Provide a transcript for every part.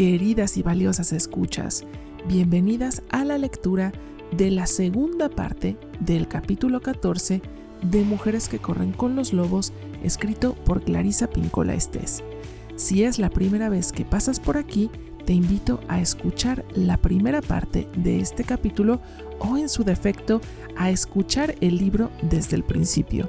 Queridas y valiosas escuchas, bienvenidas a la lectura de la segunda parte del capítulo 14 de Mujeres que corren con los lobos, escrito por Clarisa Pinkola Estés. Si es la primera vez que pasas por aquí, te invito a escuchar la primera parte de este capítulo o, en su defecto, a escuchar el libro desde el principio.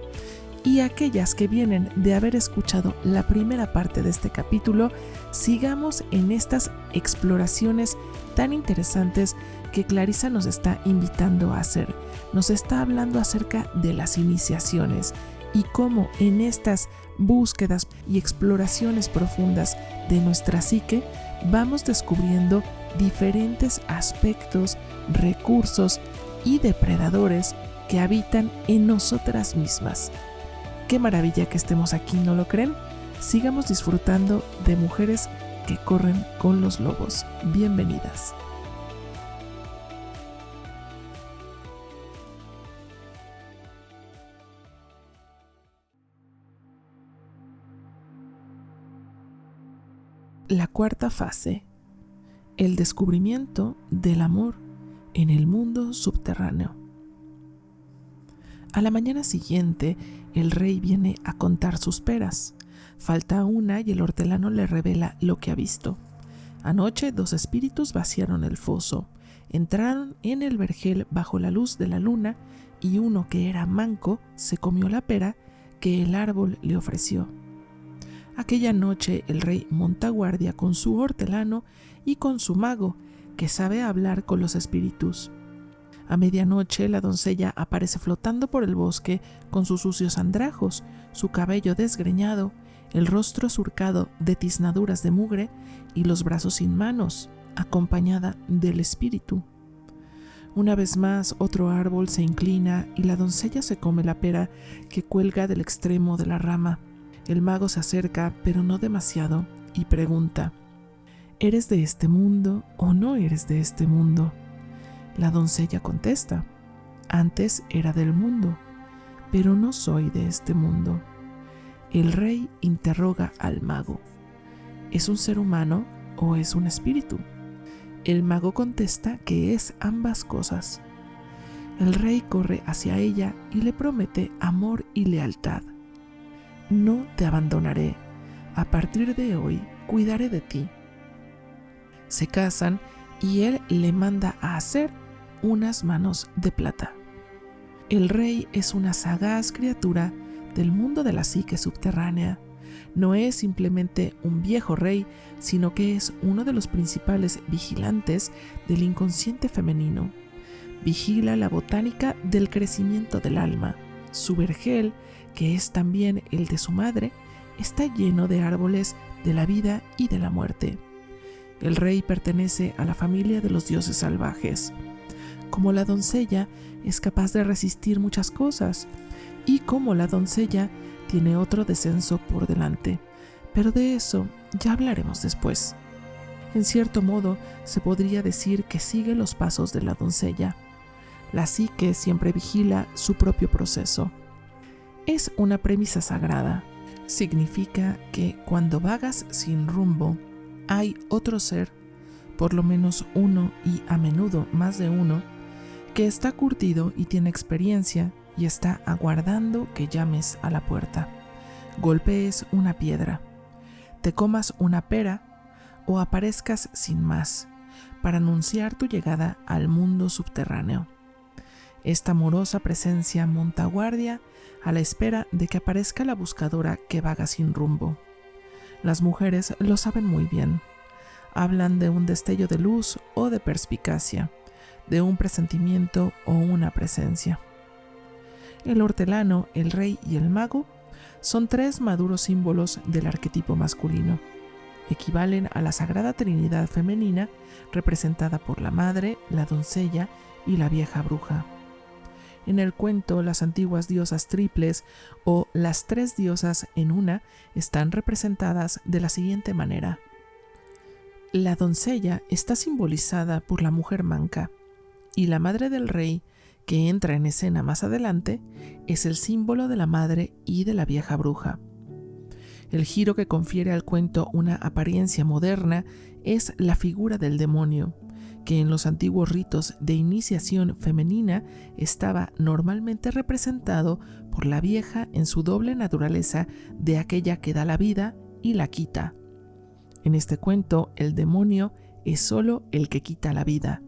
Y aquellas que vienen de haber escuchado la primera parte de este capítulo, sigamos en estas exploraciones tan interesantes que Clarisa nos está invitando a hacer. Nos está hablando acerca de las iniciaciones y cómo en estas búsquedas y exploraciones profundas de nuestra psique vamos descubriendo diferentes aspectos, recursos y depredadores que habitan en nosotras mismas. Qué maravilla que estemos aquí, ¿no lo creen? Sigamos disfrutando de Mujeres que corren con los lobos. Bienvenidas. La cuarta fase: el descubrimiento del amor en el mundo subterráneo. A la mañana siguiente, el rey viene a contar sus peras. Falta una y el hortelano le revela lo que ha visto. Anoche 2 espíritus vaciaron el foso, entraron en el vergel bajo la luz de la luna y uno que era manco se comió la pera que el árbol le ofreció. Aquella noche el rey monta guardia con su hortelano y con su mago, que sabe hablar con los espíritus. A medianoche la doncella aparece flotando por el bosque con sus sucios andrajos, su cabello desgreñado, el rostro surcado de tiznaduras de mugre y los brazos sin manos, acompañada del espíritu. Una vez más otro árbol se inclina y la doncella se come la pera que cuelga del extremo de la rama. El mago se acerca, pero no demasiado, y pregunta: ¿eres de este mundo o no eres de este mundo? La doncella contesta: antes era del mundo, pero no soy de este mundo. El rey interroga al mago: ¿es un ser humano o es un espíritu? El mago contesta que es ambas cosas. El rey corre hacia ella y le promete amor y lealtad. No te abandonaré. A partir de hoy cuidaré de ti. Se casan y él le manda a hacer unas manos de plata. El rey es una sagaz criatura del mundo de la psique subterránea. No es simplemente un viejo rey, sino que es uno de los principales vigilantes del inconsciente femenino. Vigila la botánica del crecimiento del alma. Su vergel, que es también el de su madre, está lleno de árboles de la vida y de la muerte. El rey pertenece a la familia de los dioses salvajes. Como la doncella, es capaz de resistir muchas cosas, y como la doncella, tiene otro descenso por delante, pero de eso ya hablaremos después. En cierto modo, se podría decir que sigue los pasos de la doncella. La psique siempre vigila su propio proceso. Es una premisa sagrada. Significa que cuando vagas sin rumbo, hay otro ser, por lo menos uno y a menudo más de uno, que está curtido y tiene experiencia y está aguardando que llames a la puerta, golpees una piedra, te comas una pera o aparezcas sin más para anunciar tu llegada al mundo subterráneo. Esta amorosa presencia monta guardia a la espera de que aparezca la buscadora que vaga sin rumbo. Las mujeres lo saben muy bien. Hablan de un destello de luz o de perspicacia, de un presentimiento o una presencia. El hortelano, el rey y el mago son 3 maduros símbolos del arquetipo masculino. Equivalen a la sagrada trinidad femenina representada por la madre, la doncella y la vieja bruja. En el cuento, las antiguas diosas triples o las 3 diosas en una están representadas de la siguiente manera. La doncella está simbolizada por la mujer manca y la madre del rey, que entra en escena más adelante, es el símbolo de la madre y de la vieja bruja. El giro que confiere al cuento una apariencia moderna es la figura del demonio, que en los antiguos ritos de iniciación femenina estaba normalmente representado por la vieja en su doble naturaleza de aquella que da la vida y la quita. En este cuento, el demonio es solo el que quita la vida.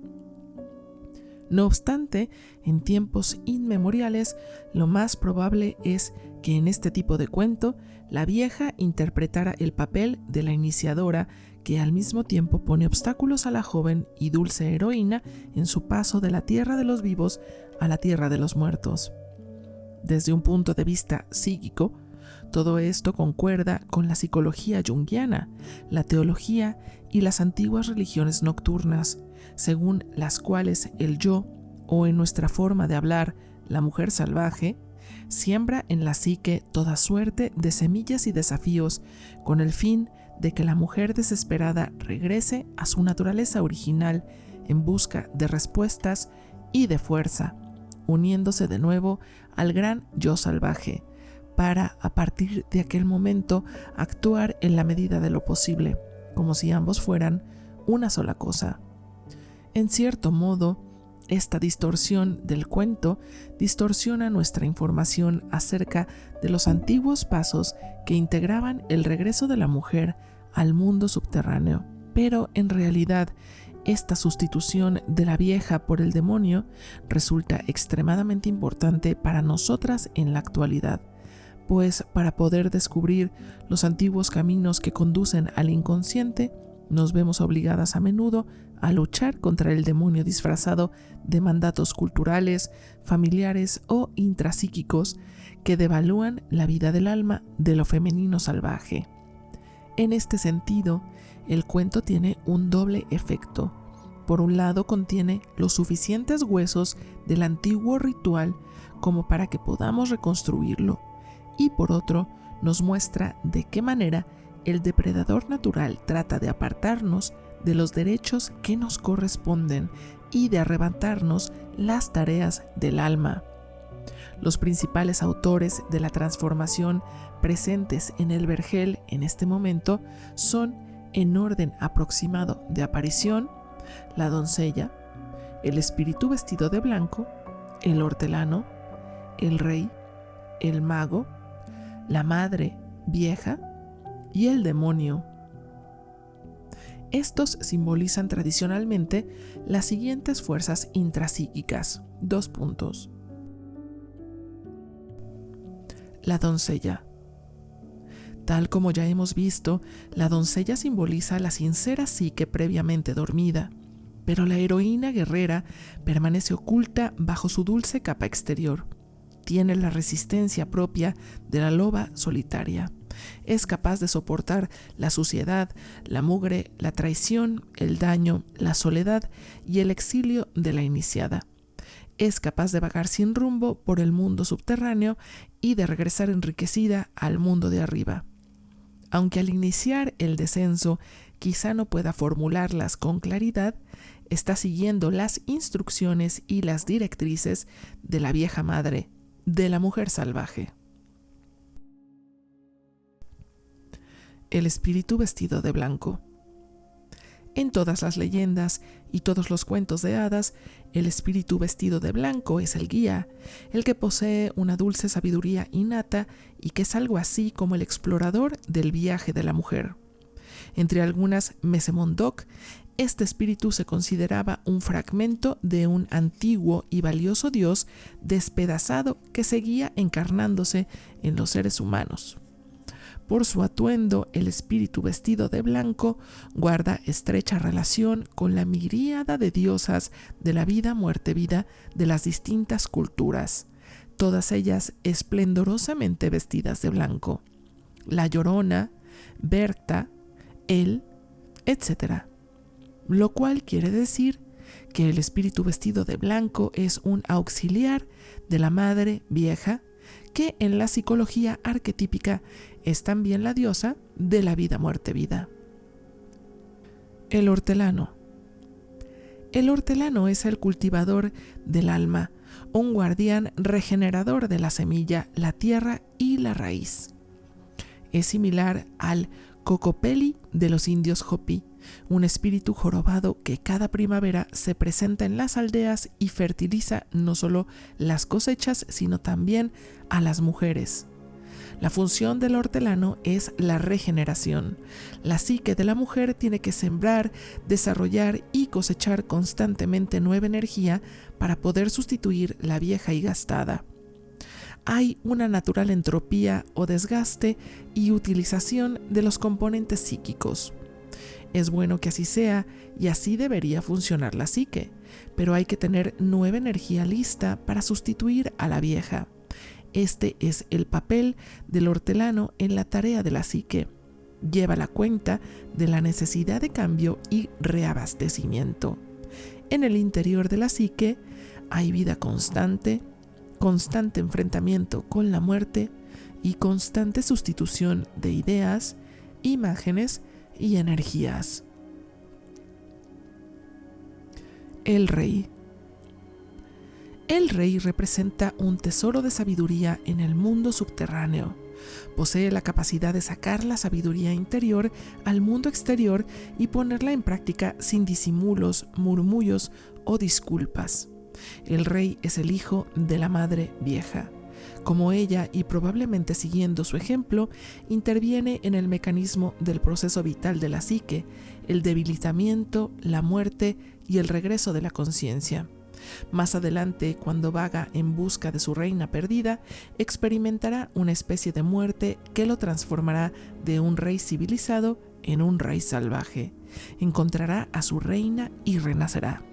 No obstante, en tiempos inmemoriales, lo más probable es que en este tipo de cuento, la vieja interpretara el papel de la iniciadora que al mismo tiempo pone obstáculos a la joven y dulce heroína en su paso de la tierra de los vivos a la tierra de los muertos. Desde un punto de vista psíquico, todo esto concuerda con la psicología junguiana, la teología y las antiguas religiones nocturnas, según las cuales el yo, o en nuestra forma de hablar, la mujer salvaje, siembra en la psique toda suerte de semillas y desafíos con el fin de que la mujer desesperada regrese a su naturaleza original en busca de respuestas y de fuerza, uniéndose de nuevo al gran yo salvaje, para a partir de aquel momento actuar en la medida de lo posible, como si ambos fueran una sola cosa. En cierto modo, esta distorsión del cuento distorsiona nuestra información acerca de los antiguos pasos que integraban el regreso de la mujer al mundo subterráneo. Pero en realidad, esta sustitución de la vieja por el demonio resulta extremadamente importante para nosotras en la actualidad, pues para poder descubrir los antiguos caminos que conducen al inconsciente, nos vemos obligadas a menudo a luchar contra el demonio disfrazado de mandatos culturales, familiares o intrapsíquicos que devalúan la vida del alma de lo femenino salvaje. En este sentido, el cuento tiene un doble efecto. Por un lado, contiene los suficientes huesos del antiguo ritual como para que podamos reconstruirlo, y por otro, nos muestra de qué manera el depredador natural trata de apartarnos de los derechos que nos corresponden y de arrebatarnos las tareas del alma. Los principales autores de la transformación presentes en el vergel en este momento son, en orden aproximado de aparición, la doncella, el espíritu vestido de blanco, el hortelano, el rey, el mago, la madre vieja y el demonio. Estos simbolizan tradicionalmente las siguientes fuerzas intrapsíquicas. 2 puntos. La doncella. Tal como ya hemos visto, la doncella simboliza la sincera psique previamente dormida, pero la heroína guerrera permanece oculta bajo su dulce capa exterior. Tiene la resistencia propia de la loba solitaria. Es capaz de soportar la suciedad, la mugre, la traición, el daño, la soledad y el exilio de la iniciada. Es capaz de vagar sin rumbo por el mundo subterráneo y de regresar enriquecida al mundo de arriba. Aunque al iniciar el descenso quizá no pueda formularlas con claridad, está siguiendo las instrucciones y las directrices de la vieja madre, de la mujer salvaje. El espíritu vestido de blanco. En todas las leyendas y todos los cuentos de hadas, el espíritu vestido de blanco es el guía, el que posee una dulce sabiduría innata y que es algo así como el explorador del viaje de la mujer. Entre algunas Mesemondok, este espíritu se consideraba un fragmento de un antiguo y valioso dios despedazado que seguía encarnándose en los seres humanos. Por su atuendo, el espíritu vestido de blanco guarda estrecha relación con la miríada de diosas de la vida, muerte, vida de las distintas culturas, todas ellas esplendorosamente vestidas de blanco. La Llorona, Berta, El, etc. Lo cual quiere decir que el espíritu vestido de blanco es un auxiliar de la madre vieja, que en la psicología arquetípica es también la diosa de la vida, muerte, vida. El hortelano. El hortelano es el cultivador del alma, un guardián regenerador de la semilla, la tierra y la raíz. Es similar al Cocopelli de los indios Hopi, un espíritu jorobado que cada primavera se presenta en las aldeas y fertiliza no solo las cosechas, sino también a las mujeres. La función del hortelano es la regeneración. La psique de la mujer tiene que sembrar, desarrollar y cosechar constantemente nueva energía para poder sustituir la vieja y gastada. Hay una natural entropía o desgaste y utilización de los componentes psíquicos. Es bueno que así sea y así debería funcionar la psique, pero hay que tener nueva energía lista para sustituir a la vieja. Este es el papel del hortelano en la tarea de la psique. Lleva la cuenta de la necesidad de cambio y reabastecimiento. En el interior de la psique hay vida constante, constante enfrentamiento con la muerte y constante sustitución de ideas, imágenes y energías. El rey. El rey representa un tesoro de sabiduría en el mundo subterráneo. Posee la capacidad de sacar la sabiduría interior al mundo exterior y ponerla en práctica sin disimulos, murmullos o disculpas. El rey es el hijo de la madre vieja. Como ella, y probablemente siguiendo su ejemplo, interviene en el mecanismo del proceso vital de la psique, el debilitamiento, la muerte y el regreso de la conciencia. Más adelante, cuando vaga en busca de su reina perdida, experimentará una especie de muerte que lo transformará de un rey civilizado en un rey salvaje. Encontrará a su reina y renacerá.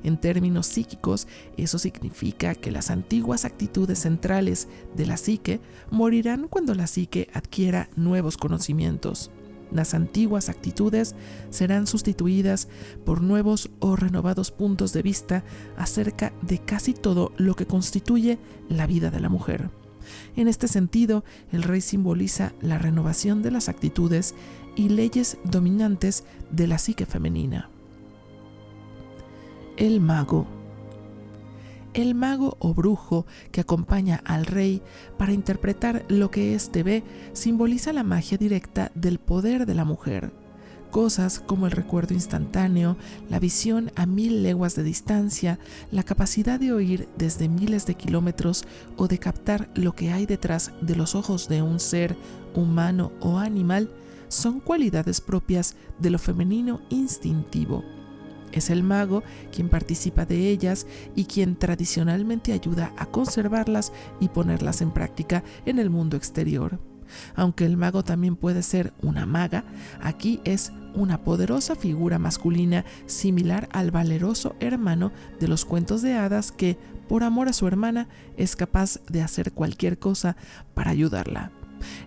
En términos psíquicos, eso significa que las antiguas actitudes centrales de la psique morirán cuando la psique adquiera nuevos conocimientos. Las antiguas actitudes serán sustituidas por nuevos o renovados puntos de vista acerca de casi todo lo que constituye la vida de la mujer. En este sentido, el rey simboliza la renovación de las actitudes y leyes dominantes de la psique femenina. El mago. El mago o brujo que acompaña al rey para interpretar lo que éste ve simboliza la magia directa del poder de la mujer. Cosas como el recuerdo instantáneo, la visión a 1000 leguas de distancia, la capacidad de oír desde miles de kilómetros o de captar lo que hay detrás de los ojos de un ser humano o animal, son cualidades propias de lo femenino instintivo. Es el mago quien participa de ellas y quien tradicionalmente ayuda a conservarlas y ponerlas en práctica en el mundo exterior. Aunque el mago también puede ser una maga, aquí es una poderosa figura masculina similar al valeroso hermano de los cuentos de hadas que, por amor a su hermana, es capaz de hacer cualquier cosa para ayudarla.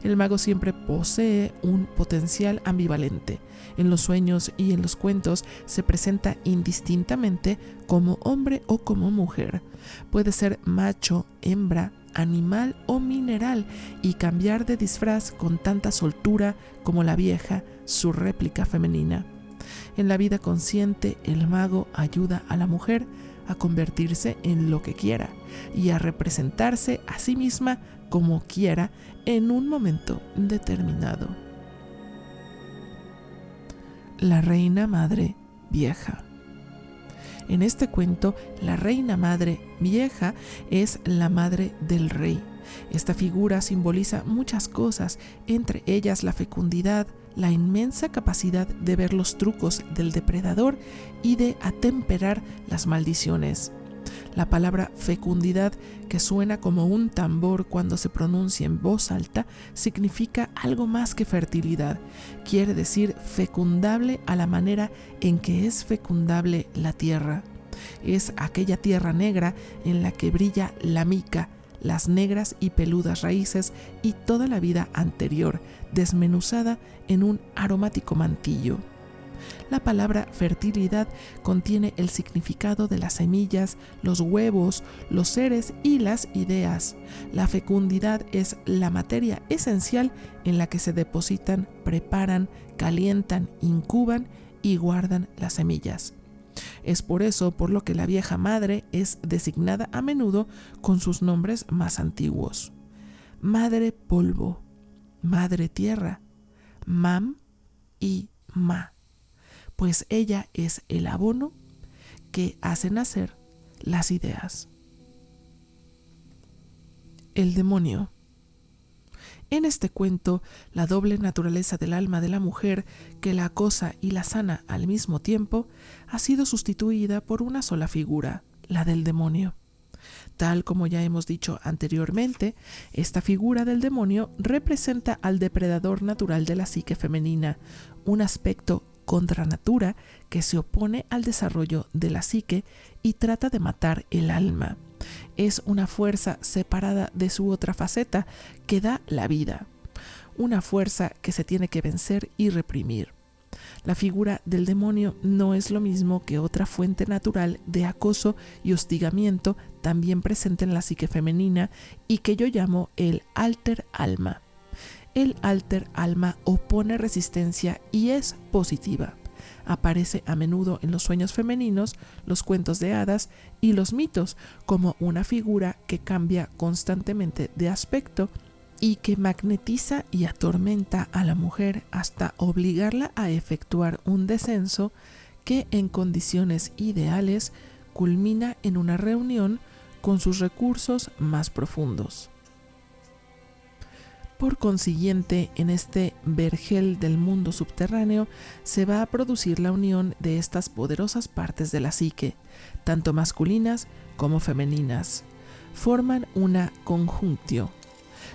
El mago siempre posee un potencial ambivalente. En los sueños y en los cuentos se presenta indistintamente como hombre o como mujer. Puede ser macho, hembra, animal o mineral y cambiar de disfraz con tanta soltura como la vieja, su réplica femenina. En la vida consciente, el mago ayuda a la mujer a convertirse en lo que quiera y a representarse a sí misma como quiera en un momento determinado. La reina madre vieja. En este cuento, la reina madre vieja es la madre del rey. Esta figura simboliza muchas cosas, entre ellas la fecundidad, la inmensa capacidad de ver los trucos del depredador y de atemperar las maldiciones. La palabra fecundidad, que suena como un tambor cuando se pronuncia en voz alta, significa algo más que fertilidad. Quiere decir fecundable a la manera en que es fecundable la tierra. Es aquella tierra negra en la que brilla la mica, las negras y peludas raíces y toda la vida anterior, desmenuzada en un aromático mantillo. La palabra fertilidad contiene el significado de las semillas, los huevos, los seres y las ideas. La fecundidad es la materia esencial en la que se depositan, preparan, calientan, incuban y guardan las semillas. Es por eso por lo que la vieja madre es designada a menudo con sus nombres más antiguos. Madre polvo. Madre Tierra, Mam y Ma, pues ella es el abono que hace nacer las ideas. El demonio. En este cuento, la doble naturaleza del alma de la mujer, que la acosa y la sana al mismo tiempo, ha sido sustituida por una sola figura, la del demonio. Tal como ya hemos dicho anteriormente, esta figura del demonio representa al depredador natural de la psique femenina, un aspecto contra natura que se opone al desarrollo de la psique y trata de matar el alma. Es una fuerza separada de su otra faceta que da la vida, una fuerza que se tiene que vencer y reprimir. La figura del demonio no es lo mismo que otra fuente natural de acoso y hostigamiento también presente en la psique femenina y que yo llamo el alter alma. El alter alma opone resistencia y es positiva. Aparece a menudo en los sueños femeninos, los cuentos de hadas y los mitos como una figura que cambia constantemente de aspecto y que magnetiza y atormenta a la mujer hasta obligarla a efectuar un descenso que en condiciones ideales culmina en una reunión con sus recursos más profundos. Por consiguiente, en este vergel del mundo subterráneo se va a producir la unión de estas poderosas partes de la psique, tanto masculinas como femeninas. Forman una conjunctio.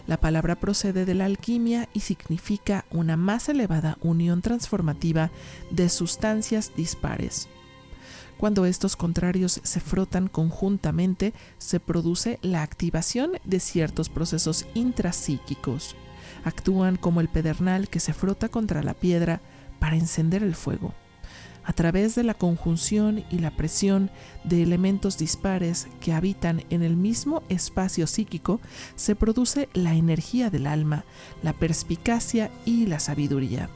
La palabra procede de la alquimia y significa una más elevada unión transformativa de sustancias dispares. Cuando estos contrarios se frotan conjuntamente, se produce la activación de ciertos procesos intrapsíquicos. Actúan como el pedernal que se frota contra la piedra para encender el fuego. A través de la conjunción y la presión de elementos dispares que habitan en el mismo espacio psíquico, se produce la energía del alma, la perspicacia y la sabiduría.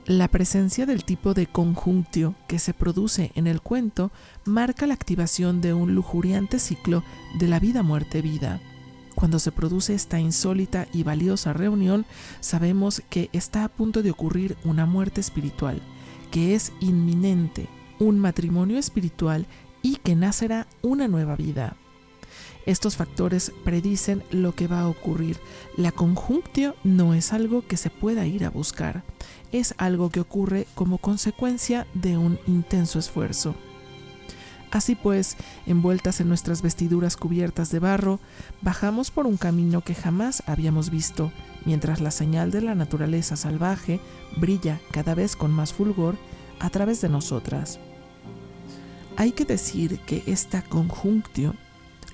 La presencia del tipo de conjunctio que se produce en el cuento marca la activación de un lujuriante ciclo de la vida-muerte-vida. Cuando se produce esta insólita y valiosa reunión, sabemos que está a punto de ocurrir una muerte espiritual, que es inminente, un matrimonio espiritual y que nacerá una nueva vida. Estos factores predicen lo que va a ocurrir. La conjunctio no es algo que se pueda ir a buscar, es algo que ocurre como consecuencia de un intenso esfuerzo. Así pues, envueltas en nuestras vestiduras cubiertas de barro, bajamos por un camino que jamás habíamos visto, mientras la señal de la naturaleza salvaje brilla cada vez con más fulgor a través de nosotras. Hay que decir que esta conjunctio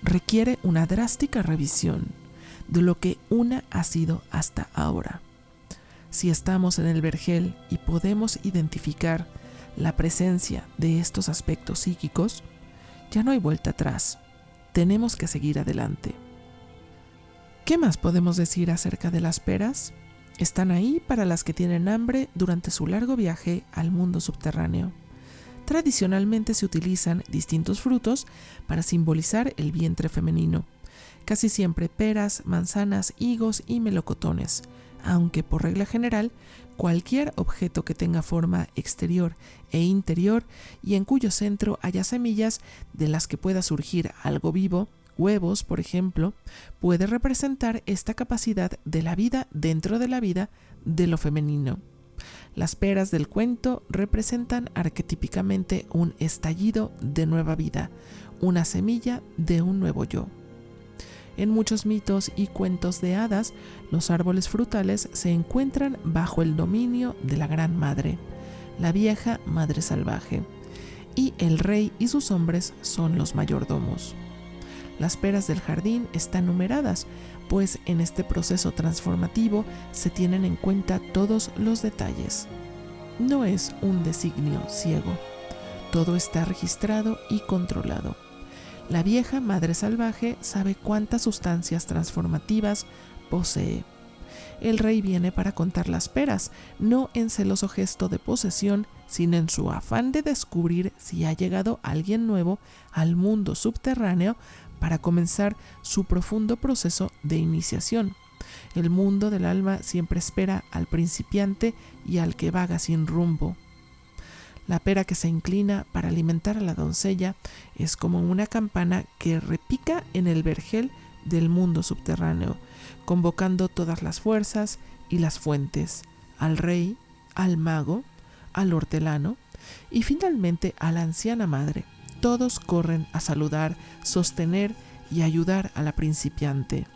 requiere una drástica revisión de lo que una ha sido hasta ahora. Si estamos en el vergel y podemos identificar la presencia de estos aspectos psíquicos, ya no hay vuelta atrás. Tenemos que seguir adelante. ¿Qué más podemos decir acerca de las peras? Están ahí para las que tienen hambre durante su largo viaje al mundo subterráneo. Tradicionalmente se utilizan distintos frutos para simbolizar el vientre femenino, casi siempre peras, manzanas, higos y melocotones, aunque por regla general, cualquier objeto que tenga forma exterior e interior y en cuyo centro haya semillas de las que pueda surgir algo vivo, huevos, por ejemplo, puede representar esta capacidad de la vida dentro de la vida de lo femenino. Las peras del cuento representan arquetípicamente un estallido de nueva vida, una semilla de un nuevo yo. En muchos mitos y cuentos de hadas, los árboles frutales se encuentran bajo el dominio de la Gran Madre, la vieja Madre Salvaje, y el rey y sus hombres son los mayordomos. Las peras del jardín están numeradas, pues en este proceso transformativo se tienen en cuenta todos los detalles. No es un designio ciego, todo está registrado y controlado. La vieja Madre Salvaje sabe cuántas sustancias transformativas posee. El rey viene para contar las peras, no en celoso gesto de posesión, sino en su afán de descubrir si ha llegado alguien nuevo al mundo subterráneo para comenzar su profundo proceso de iniciación. El mundo del alma siempre espera al principiante y al que vaga sin rumbo. La pera que se inclina para alimentar a la doncella es como una campana que repica en el vergel del mundo subterráneo, convocando todas las fuerzas y las fuentes, al rey, al mago, al hortelano y finalmente a la anciana madre. Todos corren a saludar, sostener y ayudar a la principiante.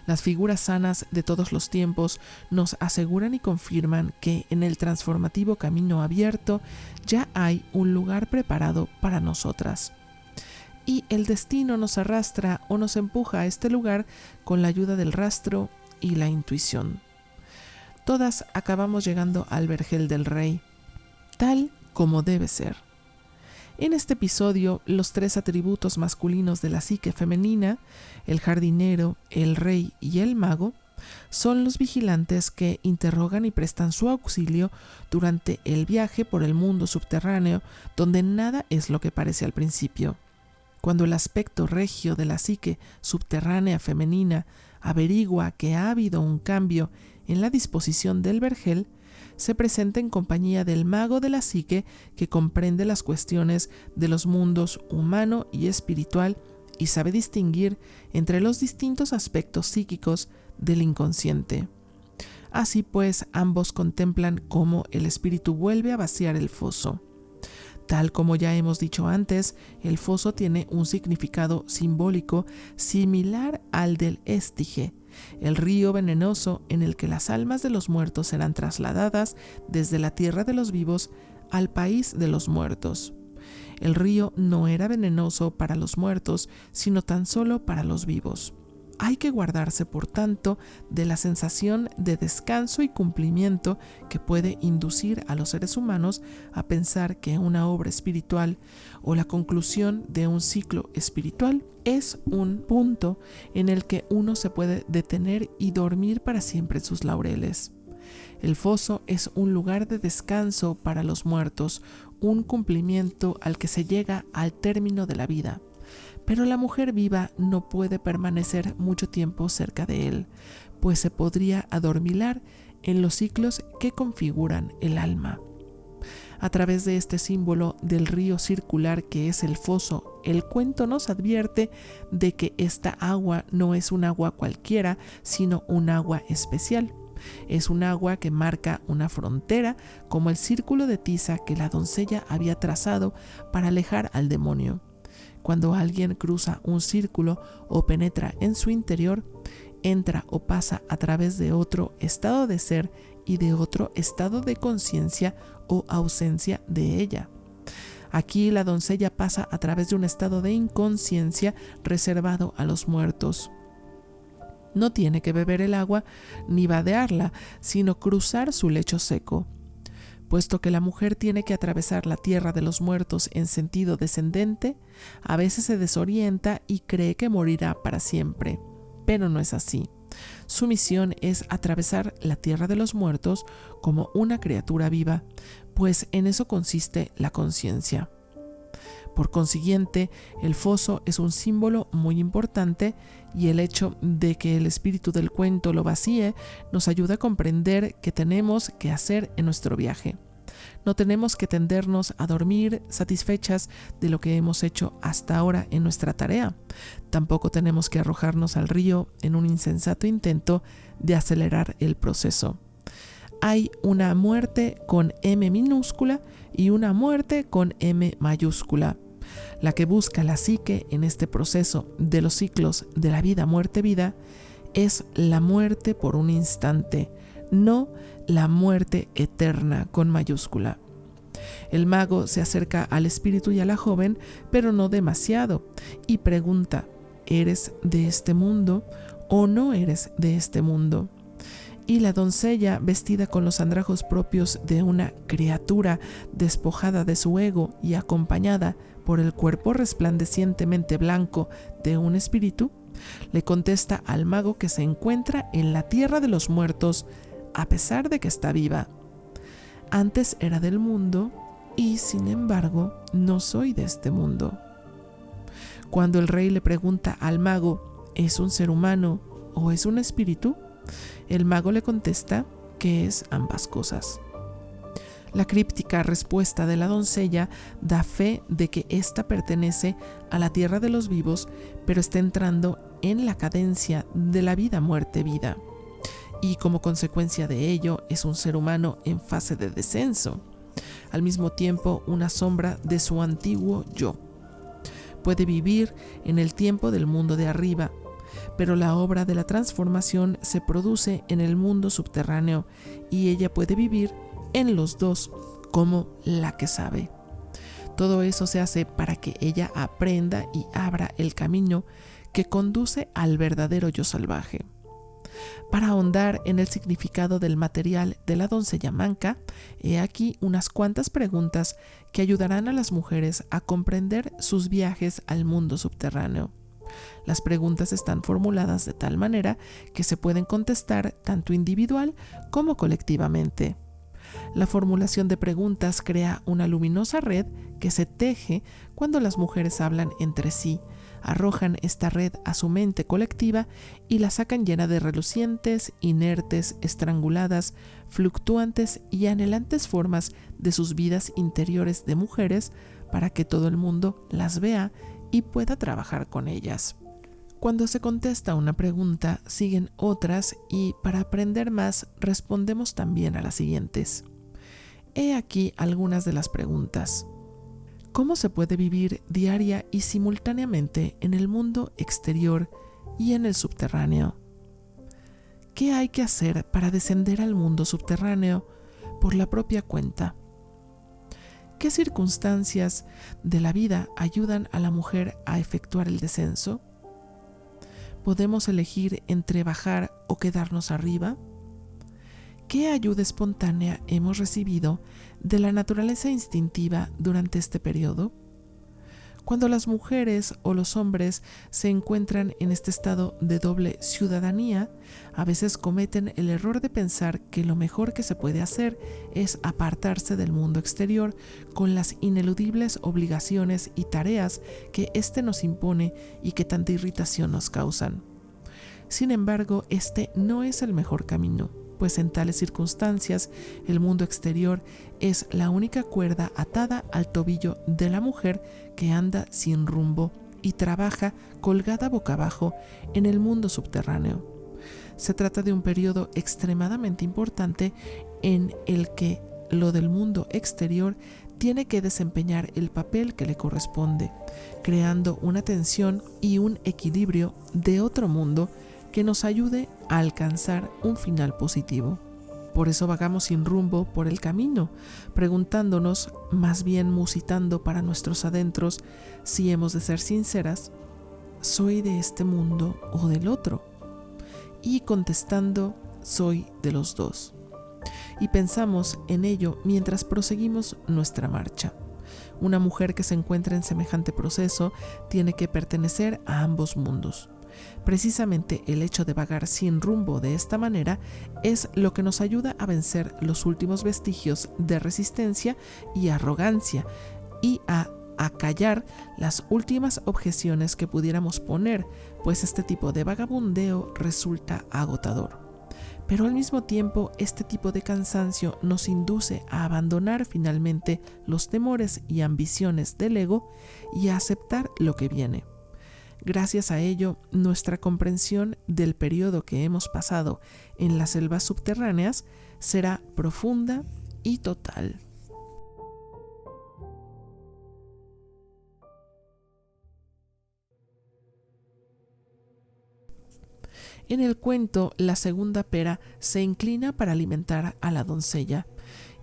Las figuras sanas de todos los tiempos nos aseguran y confirman que en el transformativo camino abierto ya hay un lugar preparado para nosotras. Y el destino nos arrastra o nos empuja a este lugar con la ayuda del rastro y la intuición. Todas acabamos llegando al vergel del rey, tal como debe ser. En este episodio, los 3 atributos masculinos de la psique femenina, el jardinero, el rey y el mago, son los vigilantes que interrogan y prestan su auxilio durante el viaje por el mundo subterráneo, donde nada es lo que parece al principio. Cuando el aspecto regio de la psique subterránea femenina averigua que ha habido un cambio en la disposición del vergel, se presenta en compañía del mago de la psique que comprende las cuestiones de los mundos humano y espiritual y sabe distinguir entre los distintos aspectos psíquicos del inconsciente. Así pues, ambos contemplan cómo el espíritu vuelve a vaciar el foso. Tal como ya hemos dicho antes, el foso tiene un significado simbólico similar al del Estige, el río venenoso en el que las almas de los muertos serán trasladadas desde la tierra de los vivos al país de los muertos. El río no era venenoso para los muertos, sino tan solo para los vivos. Hay que guardarse, por tanto, de la sensación de descanso y cumplimiento que puede inducir a los seres humanos a pensar que una obra espiritual o la conclusión de un ciclo espiritual es un punto en el que uno se puede detener y dormir para siempre en sus laureles. El foso es un lugar de descanso para los muertos, un cumplimiento al que se llega al término de la vida. Pero la mujer viva no puede permanecer mucho tiempo cerca de él, pues se podría adormilar en los ciclos que configuran el alma. A través de este símbolo del río circular que es el foso, el cuento nos advierte de que esta agua no es un agua cualquiera, sino un agua especial. Es un agua que marca una frontera, como el círculo de tiza que la doncella había trazado para alejar al demonio. Cuando alguien cruza un círculo o penetra en su interior, entra o pasa a través de otro estado de ser y de otro estado de conciencia o ausencia de ella. Aquí la doncella pasa a través de un estado de inconsciencia reservado a los muertos. No tiene que beber el agua ni vadearla, sino cruzar su lecho seco. Puesto que la mujer tiene que atravesar la tierra de los muertos en sentido descendente, a veces se desorienta y cree que morirá para siempre, pero no es así. Su misión es atravesar la tierra de los muertos como una criatura viva, pues en eso consiste la conciencia. Por consiguiente, el foso es un símbolo muy importante y el hecho de que el espíritu del cuento lo vacíe nos ayuda a comprender qué tenemos que hacer en nuestro viaje. No tenemos que tendernos a dormir satisfechas de lo que hemos hecho hasta ahora en nuestra tarea. Tampoco tenemos que arrojarnos al río en un insensato intento de acelerar el proceso. Hay una muerte con M minúscula y una muerte con M mayúscula. La que busca la psique en este proceso de los ciclos de la vida, muerte, vida, es la muerte por un instante, no la muerte eterna con mayúscula. El mago se acerca al espíritu y a la joven, pero no demasiado, y pregunta: ¿eres de este mundo o no eres de este mundo? Y la doncella, vestida con los andrajos propios de una criatura despojada de su ego y acompañada por el cuerpo resplandecientemente blanco de un espíritu, le contesta al mago que se encuentra en la tierra de los muertos, a pesar de que está viva. Antes era del mundo y, sin embargo, no soy de este mundo. Cuando el rey le pregunta al mago: ¿es un ser humano o es un espíritu? El mago le contesta que es ambas cosas. La críptica respuesta de la doncella da fe de que ésta pertenece a la tierra de los vivos, pero está entrando en la cadencia de la vida, muerte, vida. Y como consecuencia de ello es un ser humano en fase de descenso, al mismo tiempo una sombra de su antiguo yo. Puede vivir en el tiempo del mundo de arriba, pero la obra de la transformación se produce en el mundo subterráneo y ella puede vivir en los dos como la que sabe. Todo eso se hace para que ella aprenda y abra el camino que conduce al verdadero yo salvaje. Para ahondar en el significado del material de la doncella manca, he aquí unas cuantas preguntas que ayudarán a las mujeres a comprender sus viajes al mundo subterráneo. Las preguntas están formuladas de tal manera que se pueden contestar tanto individual como colectivamente. La formulación de preguntas crea una luminosa red que se teje cuando las mujeres hablan entre sí, arrojan esta red a su mente colectiva y la sacan llena de relucientes, inertes, estranguladas, fluctuantes y anhelantes formas de sus vidas interiores de mujeres para que todo el mundo las vea y pueda trabajar con ellas. Cuando se contesta una pregunta, siguen otras y para aprender más respondemos también a las siguientes. He aquí algunas de las preguntas. ¿Cómo se puede vivir diaria y simultáneamente en el mundo exterior y en el subterráneo? ¿Qué hay que hacer para descender al mundo subterráneo por la propia cuenta? ¿Qué circunstancias de la vida ayudan a la mujer a efectuar el descenso? ¿Podemos elegir entre bajar o quedarnos arriba? ¿Qué ayuda espontánea hemos recibido de la naturaleza instintiva durante este periodo? Cuando las mujeres o los hombres se encuentran en este estado de doble ciudadanía, a veces cometen el error de pensar que lo mejor que se puede hacer es apartarse del mundo exterior con las ineludibles obligaciones y tareas que éste nos impone y que tanta irritación nos causan. Sin embargo, este no es el mejor camino, pues en tales circunstancias el mundo exterior es la única cuerda atada al tobillo de la mujer que anda sin rumbo y trabaja colgada boca abajo en el mundo subterráneo. Se trata de un periodo extremadamente importante en el que lo del mundo exterior tiene que desempeñar el papel que le corresponde, creando una tensión y un equilibrio de otro mundo que nos ayude a alcanzar un final positivo. Por eso vagamos sin rumbo por el camino, preguntándonos, más bien musitando para nuestros adentros, si hemos de ser sinceras, ¿soy de este mundo o del otro? Y contestando, soy de los dos. Y pensamos en ello mientras proseguimos nuestra marcha. Una mujer que se encuentra en semejante proceso tiene que pertenecer a ambos mundos. Precisamente el hecho de vagar sin rumbo de esta manera es lo que nos ayuda a vencer los últimos vestigios de resistencia y arrogancia y a acallar las últimas objeciones que pudiéramos poner, pues este tipo de vagabundeo resulta agotador. Pero al mismo tiempo, este tipo de cansancio nos induce a abandonar finalmente los temores y ambiciones del ego y a aceptar lo que viene. Gracias a ello, nuestra comprensión del periodo que hemos pasado en las selvas subterráneas será profunda y total. En el cuento, la segunda pera se inclina para alimentar a la doncella,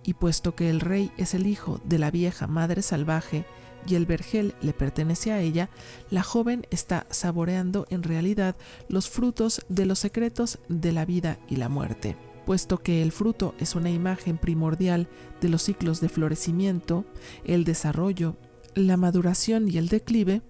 y puesto que el rey es el hijo de la vieja madre salvaje y el vergel le pertenece a ella, la joven está saboreando en realidad los frutos de los secretos de la vida y la muerte. Puesto que el fruto es una imagen primordial de los ciclos de florecimiento, el desarrollo, la maduración y el declive,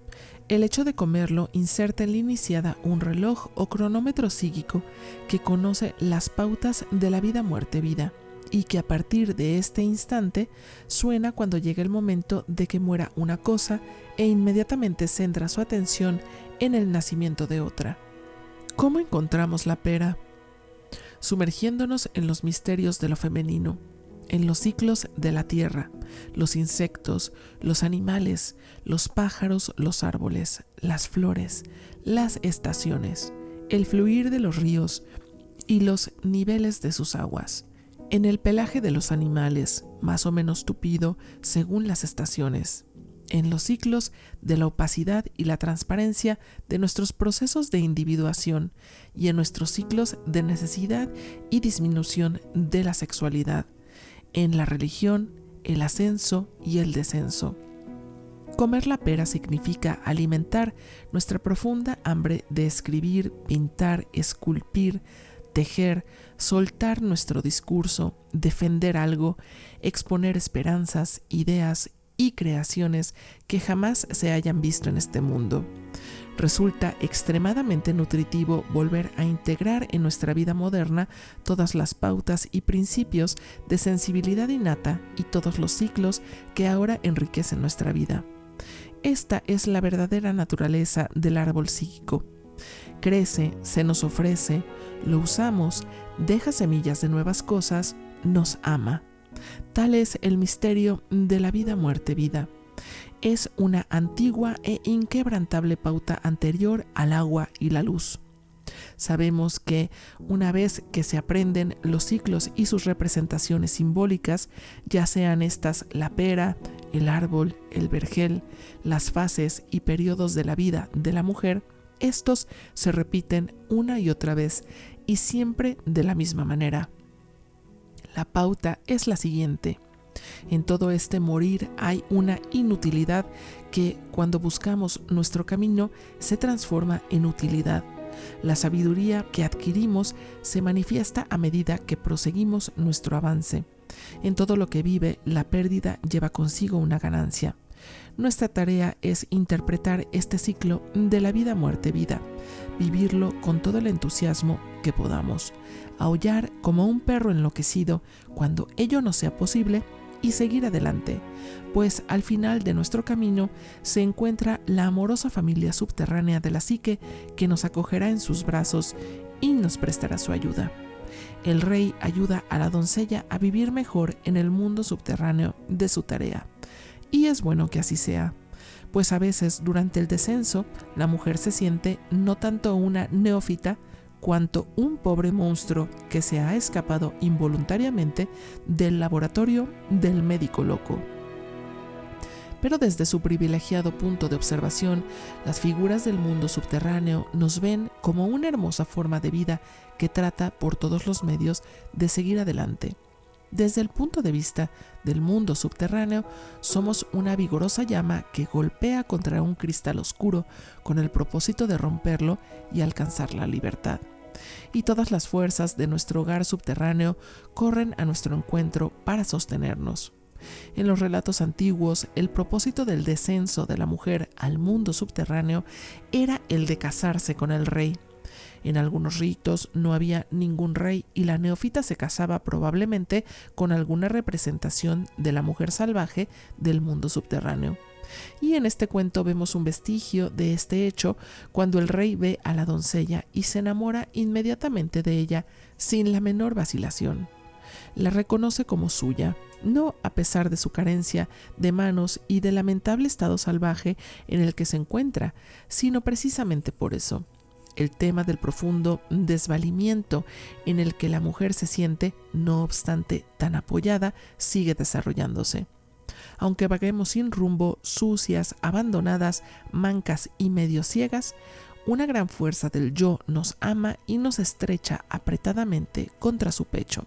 el hecho de comerlo inserta en la iniciada un reloj o cronómetro psíquico que conoce las pautas de la vida, muerte, vida, y que a partir de este instante suena cuando llega el momento de que muera una cosa e inmediatamente centra su atención en el nacimiento de otra. ¿Cómo encontramos la pera? Sumergiéndonos en los misterios de lo femenino, en los ciclos de la tierra, los insectos, los animales, los pájaros, los árboles, las flores, las estaciones, el fluir de los ríos y los niveles de sus aguas, en el pelaje de los animales, más o menos tupido según las estaciones, en los ciclos de la opacidad y la transparencia de nuestros procesos de individuación y en nuestros ciclos de necesidad y disminución de la sexualidad, en la religión, el ascenso y el descenso. Comer la pera significa alimentar nuestra profunda hambre de escribir, pintar, esculpir, tejer, soltar nuestro discurso, defender algo, exponer esperanzas, ideas y creaciones que jamás se hayan visto en este mundo. Resulta extremadamente nutritivo volver a integrar en nuestra vida moderna todas las pautas y principios de sensibilidad innata y todos los ciclos que ahora enriquecen nuestra vida. Esta es la verdadera naturaleza del árbol psíquico. Crece, se nos ofrece, lo usamos, deja semillas de nuevas cosas, nos ama. Tal es el misterio de la vida, muerte, vida. Es una antigua e inquebrantable pauta anterior al agua y la luz. Sabemos que una vez que se aprenden los ciclos y sus representaciones simbólicas, ya sean estas la pera, el árbol, el vergel, las fases y periodos de la vida de la mujer, estos se repiten una y otra vez y siempre de la misma manera. La pauta es la siguiente. En todo este morir hay una inutilidad que, cuando buscamos nuestro camino, se transforma en utilidad. La sabiduría que adquirimos se manifiesta a medida que proseguimos nuestro avance. En todo lo que vive, la pérdida lleva consigo una ganancia. Nuestra tarea es interpretar este ciclo de la vida, muerte, vida, vivirlo con todo el entusiasmo que podamos, aullar como un perro enloquecido cuando ello no sea posible y seguir adelante, pues al final de nuestro camino se encuentra la amorosa familia subterránea de la psique que nos acogerá en sus brazos y nos prestará su ayuda. El rey ayuda a la doncella a vivir mejor en el mundo subterráneo de su tarea. Y es bueno que así sea, pues a veces durante el descenso la mujer se siente no tanto una neófita cuanto un pobre monstruo que se ha escapado involuntariamente del laboratorio del médico loco. Pero desde su privilegiado punto de observación, las figuras del mundo subterráneo nos ven como una hermosa forma de vida que trata por todos los medios de seguir adelante. Desde el punto de vista del mundo subterráneo, somos una vigorosa llama que golpea contra un cristal oscuro con el propósito de romperlo y alcanzar la libertad. Y todas las fuerzas de nuestro hogar subterráneo corren a nuestro encuentro para sostenernos. En los relatos antiguos, el propósito del descenso de la mujer al mundo subterráneo era el de casarse con el rey. En algunos ritos no había ningún rey y la neófita se casaba probablemente con alguna representación de la mujer salvaje del mundo subterráneo. Y en este cuento vemos un vestigio de este hecho cuando el rey ve a la doncella y se enamora inmediatamente de ella sin la menor vacilación. La reconoce como suya, no a pesar de su carencia de manos y del lamentable estado salvaje en el que se encuentra, sino precisamente por eso. El tema del profundo desvalimiento en el que la mujer se siente, no obstante tan apoyada, sigue desarrollándose. Aunque vaguemos sin rumbo, sucias, abandonadas, mancas y medio ciegas, una gran fuerza del yo nos ama y nos estrecha apretadamente contra su pecho.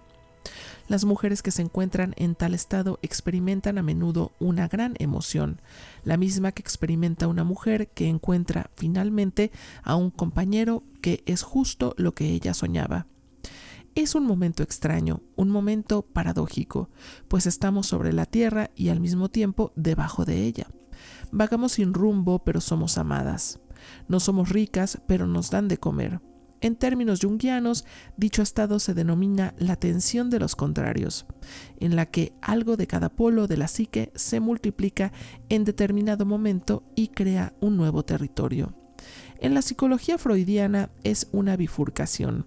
Las mujeres que se encuentran en tal estado experimentan a menudo una gran emoción, la misma que experimenta una mujer que encuentra finalmente a un compañero que es justo lo que ella soñaba. Es un momento extraño, un momento paradójico, pues estamos sobre la tierra y al mismo tiempo debajo de ella. Vagamos sin rumbo, pero somos amadas. No somos ricas, pero nos dan de comer. En términos junguianos, dicho estado se denomina la tensión de los contrarios, en la que algo de cada polo de la psique se multiplica en determinado momento y crea un nuevo territorio. En la psicología freudiana es una bifurcación,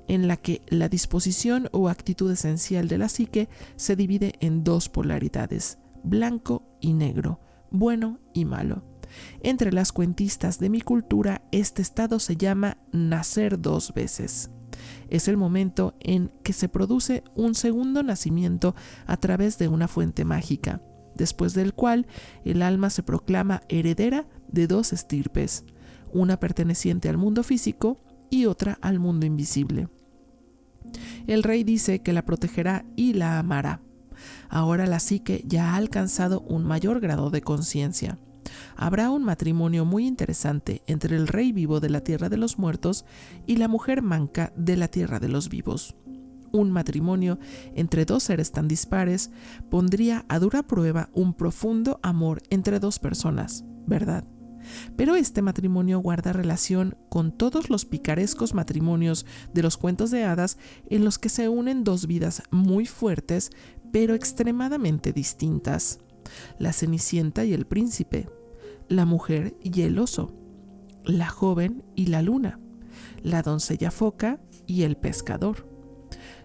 en la que la disposición o actitud esencial de la psique se divide en dos polaridades, blanco y negro, bueno y malo. Entre las cuentistas de mi cultura, este estado se llama nacer dos veces. Es el momento en que se produce un segundo nacimiento a través de una fuente mágica, después del cual el alma se proclama heredera de dos estirpes, una perteneciente al mundo físico y otra al mundo invisible. El rey dice que la protegerá y la amará. Ahora la psique ya ha alcanzado un mayor grado de conciencia. Habrá un matrimonio muy interesante entre el rey vivo de la tierra de los muertos y la mujer manca de la tierra de los vivos. Un matrimonio entre dos seres tan dispares pondría a dura prueba un profundo amor entre dos personas, ¿verdad? Pero este matrimonio guarda relación con todos los picarescos matrimonios de los cuentos de hadas en los que se unen dos vidas muy fuertes pero extremadamente distintas: la Cenicienta y el príncipe, la mujer y el oso, la joven y la luna, la doncella foca y el pescador,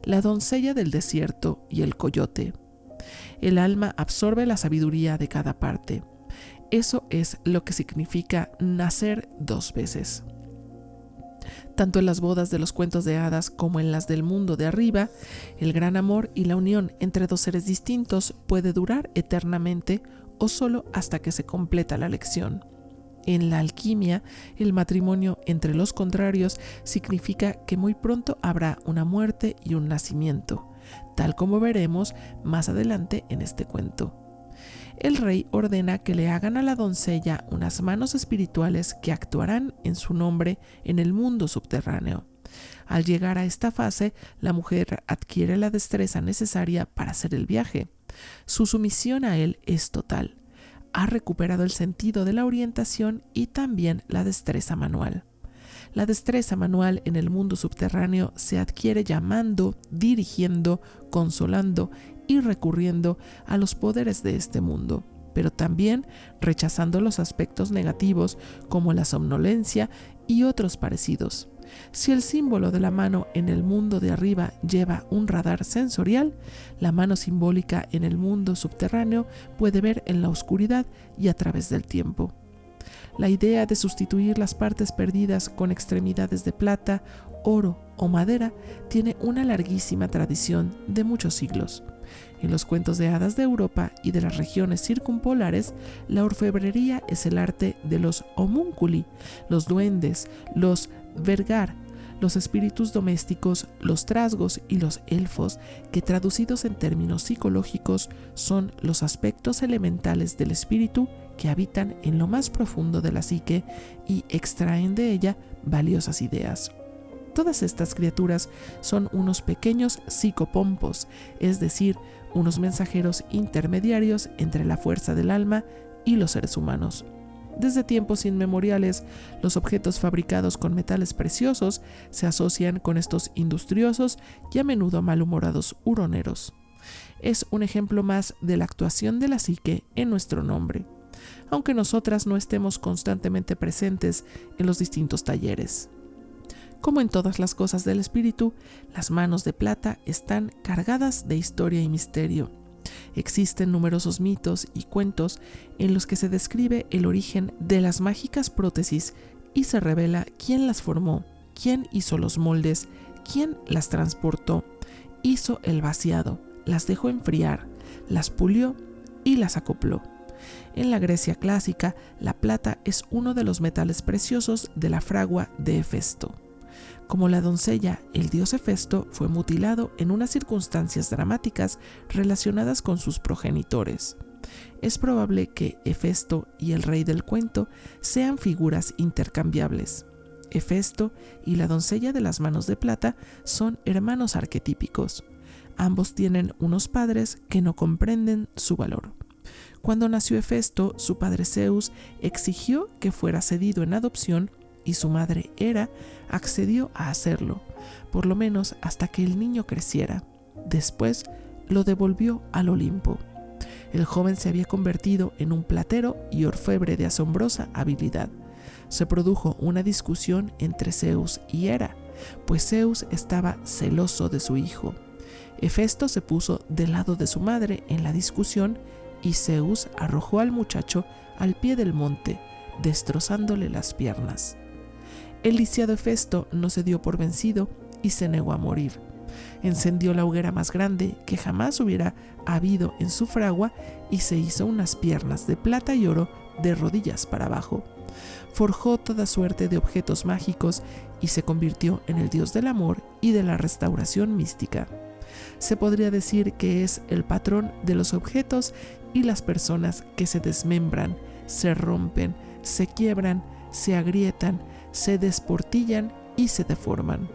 la doncella del desierto y el coyote. El alma absorbe la sabiduría de cada parte. Eso es lo que significa nacer dos veces. Tanto en las bodas de los cuentos de hadas como en las del mundo de arriba, el gran amor y la unión entre dos seres distintos puede durar eternamente o solo hasta que se completa la lección. En la alquimia, el matrimonio entre los contrarios significa que muy pronto habrá una muerte y un nacimiento, tal como veremos más adelante en este cuento. El rey ordena que le hagan a la doncella unas manos espirituales que actuarán en su nombre en el mundo subterráneo. Al llegar a esta fase, la mujer adquiere la destreza necesaria para hacer el viaje. Su sumisión a él es total. Ha recuperado el sentido de la orientación y también la destreza manual. La destreza manual en el mundo subterráneo se adquiere llamando, dirigiendo, consolando y recurriendo a los poderes de este mundo, pero también rechazando los aspectos negativos como la somnolencia y otros parecidos. Si el símbolo de la mano en el mundo de arriba lleva un radar sensorial, la mano simbólica en el mundo subterráneo puede ver en la oscuridad y a través del tiempo. La idea de sustituir las partes perdidas con extremidades de plata, oro o madera tiene una larguísima tradición de muchos siglos. En los cuentos de hadas de Europa y de las regiones circumpolares, la orfebrería es el arte de los homúnculi, los duendes, los vergar, los espíritus domésticos, los trasgos y los elfos, que traducidos en términos psicológicos son los aspectos elementales del espíritu que habitan en lo más profundo de la psique y extraen de ella valiosas ideas. Todas estas criaturas son unos pequeños psicopompos, es decir, unos mensajeros intermediarios entre la fuerza del alma y los seres humanos. Desde tiempos inmemoriales, los objetos fabricados con metales preciosos se asocian con estos industriosos y a menudo malhumorados huroneros. Es un ejemplo más de la actuación de la psique en nuestro nombre, aunque nosotras no estemos constantemente presentes en los distintos talleres. Como en todas las cosas del espíritu, las manos de plata están cargadas de historia y misterio. Existen numerosos mitos y cuentos en los que se describe el origen de las mágicas prótesis y se revela quién las formó, quién hizo los moldes, quién las transportó, hizo el vaciado, las dejó enfriar, las pulió y las acopló. En la Grecia clásica, la plata es uno de los metales preciosos de la fragua de Hefesto. Como la doncella, el dios Hefesto fue mutilado en unas circunstancias dramáticas relacionadas con sus progenitores. Es probable que Hefesto y el rey del cuento sean figuras intercambiables. Hefesto y la doncella de las manos de plata son hermanos arquetípicos. Ambos tienen unos padres que no comprenden su valor. Cuando nació Hefesto, su padre Zeus exigió que fuera cedido en adopción y su madre Hera accedió a hacerlo, por lo menos hasta que el niño creciera. Después lo devolvió al Olimpo. El joven se había convertido en un platero y orfebre de asombrosa habilidad. se produjo una discusión entre Zeus y Hera, pues Zeus estaba celoso de su hijo. Hefesto se puso del lado de su madre en la discusión y Zeus arrojó al muchacho al pie del monte, destrozándole las piernas. El lisiado Hefesto no se dio por vencido y se negó a morir. Encendió la hoguera más grande que jamás hubiera habido en su fragua y se hizo unas piernas de plata y oro de rodillas para abajo. Forjó toda suerte de objetos mágicos y se convirtió en el dios del amor y de la restauración mística. Se podría decir que es el patrón de los objetos y las personas que se desmembran, se rompen, se quiebran, se agrietan, se desportillan y se deforman.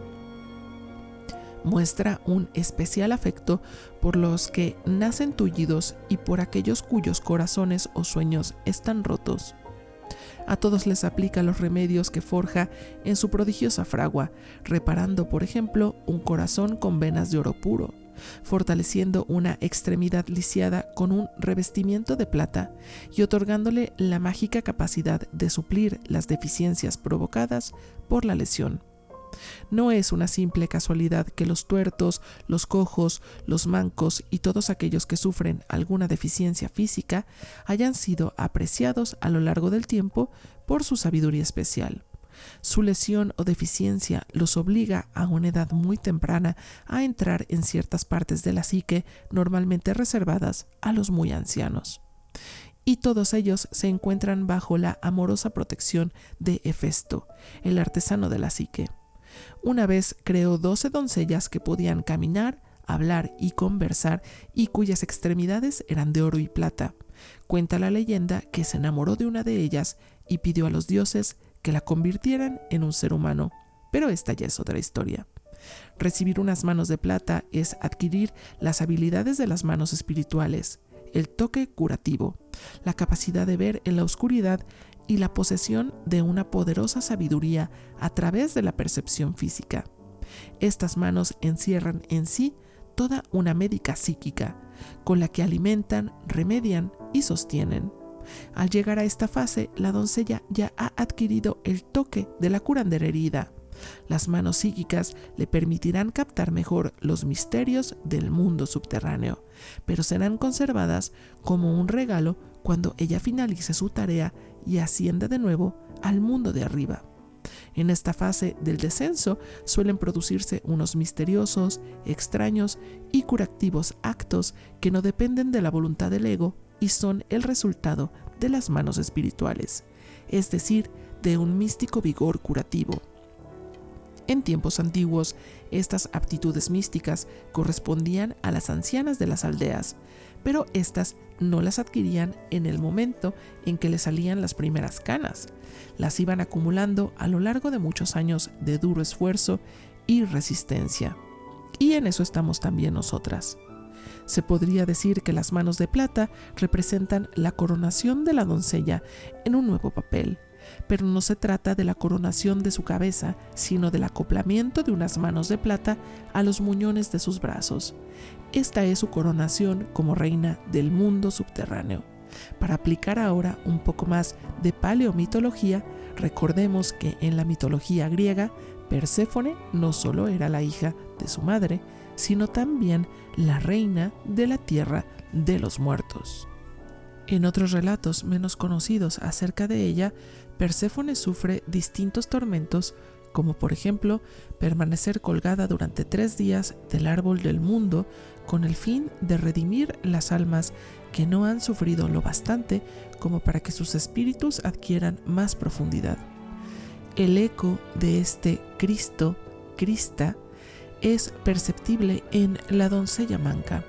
Muestra un especial afecto por los que nacen tullidos y por aquellos cuyos corazones o sueños están rotos. A todos les aplica los remedios que forja en su prodigiosa fragua, reparando, por ejemplo, un corazón con venas de oro puro, fortaleciendo una extremidad lisiada con un revestimiento de plata y otorgándole la mágica capacidad de suplir las deficiencias provocadas por la lesión. No es una simple casualidad que los tuertos, los cojos, los mancos y todos aquellos que sufren alguna deficiencia física hayan sido apreciados a lo largo del tiempo por su sabiduría especial. Su lesión o deficiencia los obliga a una edad muy temprana a entrar en ciertas partes de la psique normalmente reservadas a los muy ancianos. Y todos ellos se encuentran bajo la amorosa protección de Hefesto, el artesano de la psique. Una vez creó 12 doncellas que podían caminar, hablar y conversar y cuyas extremidades eran de oro y plata. Cuenta la leyenda que se enamoró de una de ellas y pidió a los dioses que la convirtieran en un ser humano, pero esta ya es otra historia. Recibir unas manos de plata es adquirir las habilidades de las manos espirituales, el toque curativo, la capacidad de ver en la oscuridad y la posesión de una poderosa sabiduría a través de la percepción física. Estas manos encierran en sí toda una médica psíquica, con la que alimentan, remedian y sostienen. Al llegar a esta fase, la doncella ya ha adquirido el toque de la curandera herida. Las manos psíquicas le permitirán captar mejor los misterios del mundo subterráneo, pero serán conservadas como un regalo cuando ella finalice su tarea y ascienda de nuevo al mundo de arriba. En esta fase del descenso suelen producirse unos misteriosos, extraños y curativos actos que no dependen de la voluntad del ego y son el resultado de las manos espirituales, es decir, de un místico vigor curativo. En tiempos antiguos, estas aptitudes místicas correspondían a las ancianas de las aldeas, pero éstas no las adquirían en el momento en que les salían las primeras canas. Las iban acumulando a lo largo de muchos años de duro esfuerzo y resistencia. Y en eso estamos también nosotras. Se podría decir que las manos de plata representan la coronación de la doncella en un nuevo papel, pero no se trata de la coronación de su cabeza, sino del acoplamiento de unas manos de plata a los muñones de sus brazos. Esta es su coronación como reina del mundo subterráneo. Para aplicar ahora un poco más de paleomitología, recordemos que en la mitología griega, Perséfone no solo era la hija de su madre, sino también la reina de la tierra de los muertos. En otros relatos menos conocidos acerca de ella, Perséfone sufre distintos tormentos, como por ejemplo permanecer colgada durante 3 días del árbol del mundo con el fin de redimir las almas que no han sufrido lo bastante como para que sus espíritus adquieran más profundidad. El eco de este Cristo, Crista, es perceptible en la doncella manca.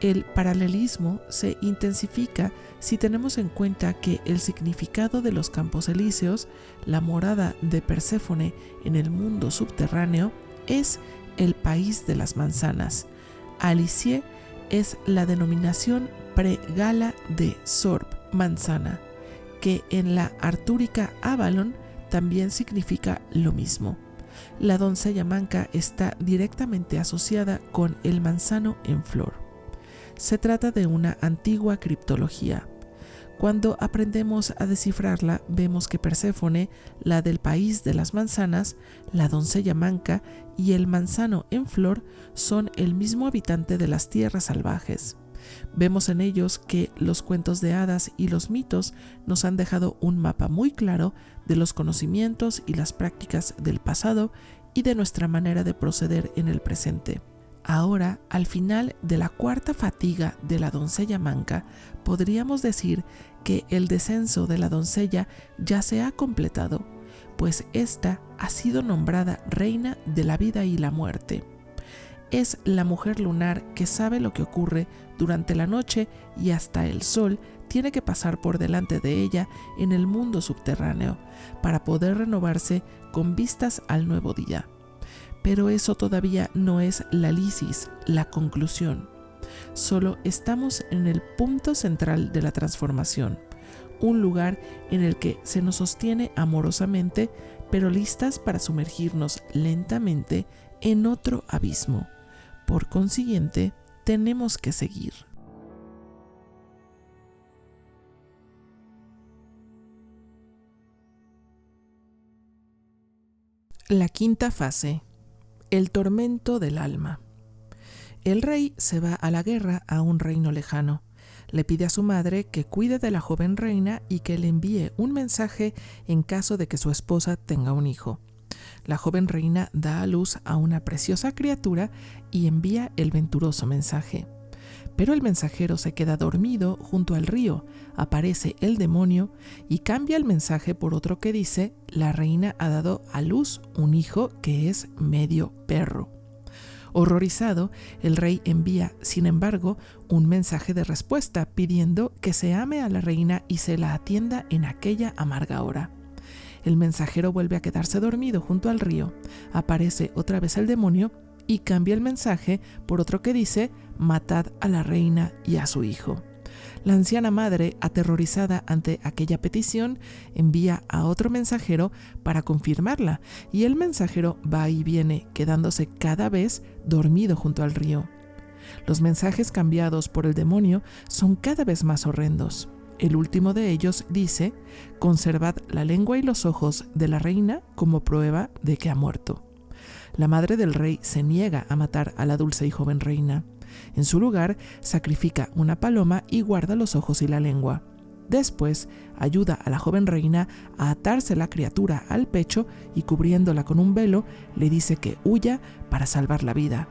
El paralelismo se intensifica si tenemos en cuenta que el significado de los campos elíseos, la morada de Perséfone en el mundo subterráneo, es el país de las manzanas. Alicie es la denominación pregala de Sorb, manzana, que en la artúrica Avalon también significa lo mismo. La doncella manca está directamente asociada con el manzano en flor. Se trata de una antigua criptología. Cuando aprendemos a descifrarla, vemos que Perséfone, la del país de las manzanas, la doncella manca y el manzano en flor son el mismo habitante de las tierras salvajes. Vemos en ellos que los cuentos de hadas y los mitos nos han dejado un mapa muy claro de los conocimientos y las prácticas del pasado y de nuestra manera de proceder en el presente. Ahora, al final de la cuarta fatiga de la doncella manca, podríamos decir que el descenso de la doncella ya se ha completado, pues ésta ha sido nombrada reina de la vida y la muerte. Es la mujer lunar que sabe lo que ocurre durante la noche y hasta el sol tiene que pasar por delante de ella en el mundo subterráneo para poder renovarse con vistas al nuevo día. Pero eso todavía no es la lisis, la conclusión. Solo estamos en el punto central de la transformación, un lugar en el que se nos sostiene amorosamente, pero listas para sumergirnos lentamente en otro abismo. Por consiguiente, tenemos que seguir. La quinta fase. El tormento del alma. El rey se va a la guerra a un reino lejano. Le pide a su madre que cuide de la joven reina y que le envíe un mensaje en caso de que su esposa tenga un hijo. La joven reina da a luz a una preciosa criatura y envía el venturoso mensaje. Pero el mensajero se queda dormido junto al río, aparece el demonio y cambia el mensaje por otro que dice: la reina ha dado a luz un hijo que es medio perro. Horrorizado, el rey envía, sin embargo, un mensaje de respuesta pidiendo que se ame a la reina y se la atienda en aquella amarga hora. El mensajero vuelve a quedarse dormido junto al río, aparece otra vez el demonio y cambia el mensaje por otro que dice: matad a la reina y a su hijo. La anciana madre, aterrorizada ante aquella petición, envía a otro mensajero para confirmarla, y el mensajero va y viene, quedándose cada vez dormido junto al río. Los mensajes cambiados por el demonio son cada vez más horrendos. El último de ellos dice: conservad la lengua y los ojos de la reina como prueba de que ha muerto. La madre del rey se niega a matar a la dulce y joven reina. En su lugar, sacrifica una paloma y guarda los ojos y la lengua. Después, ayuda a la joven reina a atarse la criatura al pecho y, cubriéndola con un velo, le dice que huya para salvar la vida.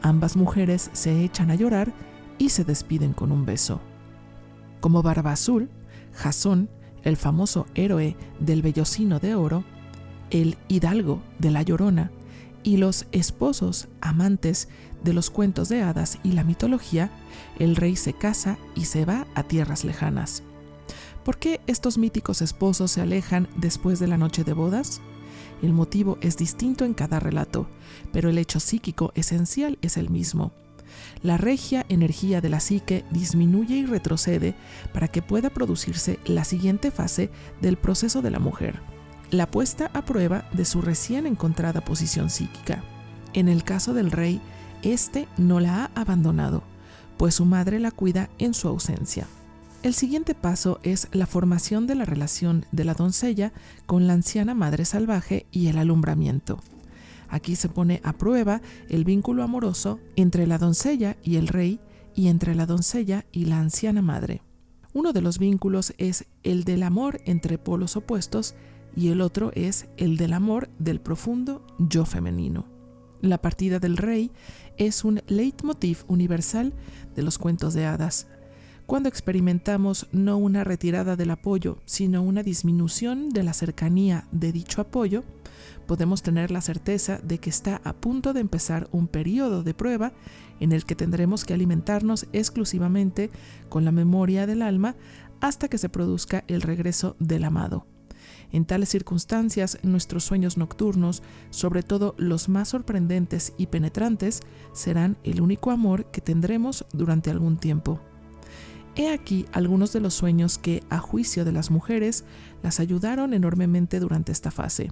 Ambas mujeres se echan a llorar y se despiden con un beso. Como Barba Azul, Jasón, el famoso héroe del vellocino de oro, el hidalgo de La Llorona, y los esposos amantes de los cuentos de hadas y la mitología, el rey se casa y se va a tierras lejanas. ¿Por qué estos míticos esposos se alejan después de la noche de bodas? El motivo es distinto en cada relato, pero el hecho psíquico esencial es el mismo. La regia energía de la psique disminuye y retrocede para que pueda producirse la siguiente fase del proceso de la mujer: la puesta a prueba de su recién encontrada posición psíquica. En el caso del rey, este no la ha abandonado, pues su madre la cuida en su ausencia. El siguiente paso es la formación de la relación de la doncella con la anciana madre salvaje y el alumbramiento. Aquí se pone a prueba el vínculo amoroso entre la doncella y el rey y entre la doncella y la anciana madre. Uno de los vínculos es el del amor entre polos opuestos y el otro es el del amor del profundo yo femenino. La partida del rey es un leitmotiv universal de los cuentos de hadas. Cuando experimentamos no una retirada del apoyo, sino una disminución de la cercanía de dicho apoyo, podemos tener la certeza de que está a punto de empezar un periodo de prueba en el que tendremos que alimentarnos exclusivamente con la memoria del alma hasta que se produzca el regreso del amado. En tales circunstancias, nuestros sueños nocturnos, sobre todo los más sorprendentes y penetrantes, serán el único amor que tendremos durante algún tiempo. He aquí algunos de los sueños que, a juicio de las mujeres, las ayudaron enormemente durante esta fase.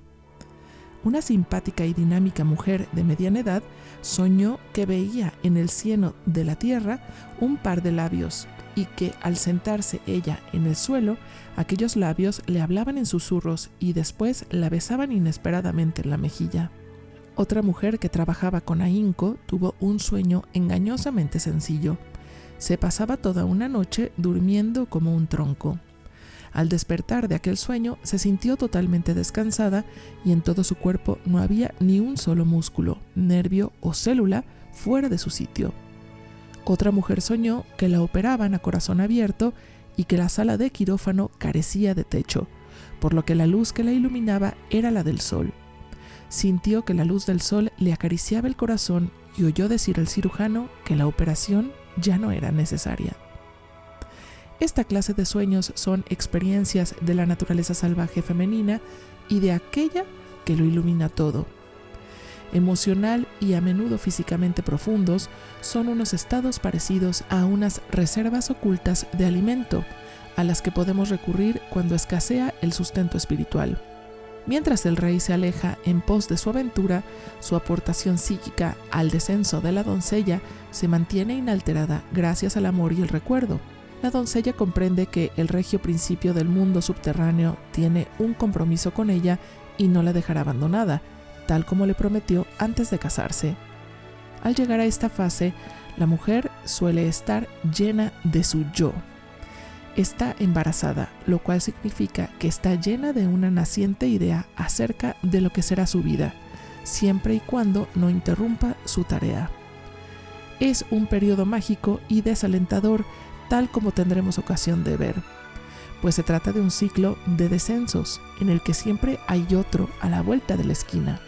Una simpática y dinámica mujer de mediana edad soñó que veía en el cieno de la tierra un par de labios, y que al sentarse ella en el suelo, aquellos labios le hablaban en susurros y después la besaban inesperadamente en la mejilla. Otra mujer que trabajaba con ahínco tuvo un sueño engañosamente sencillo. Se pasaba toda una noche durmiendo como un tronco. Al despertar de aquel sueño, se sintió totalmente descansada y en todo su cuerpo no había ni un solo músculo, nervio o célula fuera de su sitio. Otra mujer soñó que la operaban a corazón abierto y que la sala de quirófano carecía de techo, por lo que la luz que la iluminaba era la del sol. Sintió que la luz del sol le acariciaba el corazón y oyó decir al cirujano que la operación ya no era necesaria. Esta clase de sueños son experiencias de la naturaleza salvaje femenina y de aquella que lo ilumina todo. Emocional y a menudo físicamente profundos, son unos estados parecidos a unas reservas ocultas de alimento, a las que podemos recurrir cuando escasea el sustento espiritual. Mientras el rey se aleja en pos de su aventura, su aportación psíquica al descenso de la doncella se mantiene inalterada gracias al amor y el recuerdo. La doncella comprende que el regio principio del mundo subterráneo tiene un compromiso con ella y no la dejará abandonada, tal como le prometió antes de casarse. Al llegar a esta fase, la mujer suele estar llena de su yo. Está embarazada, lo cual significa que está llena de una naciente idea acerca de lo que será su vida, siempre y cuando no interrumpa su tarea. Es un periodo mágico y desalentador, tal como tendremos ocasión de ver, pues se trata de un ciclo de descensos en el que siempre hay otro a la vuelta de la esquina.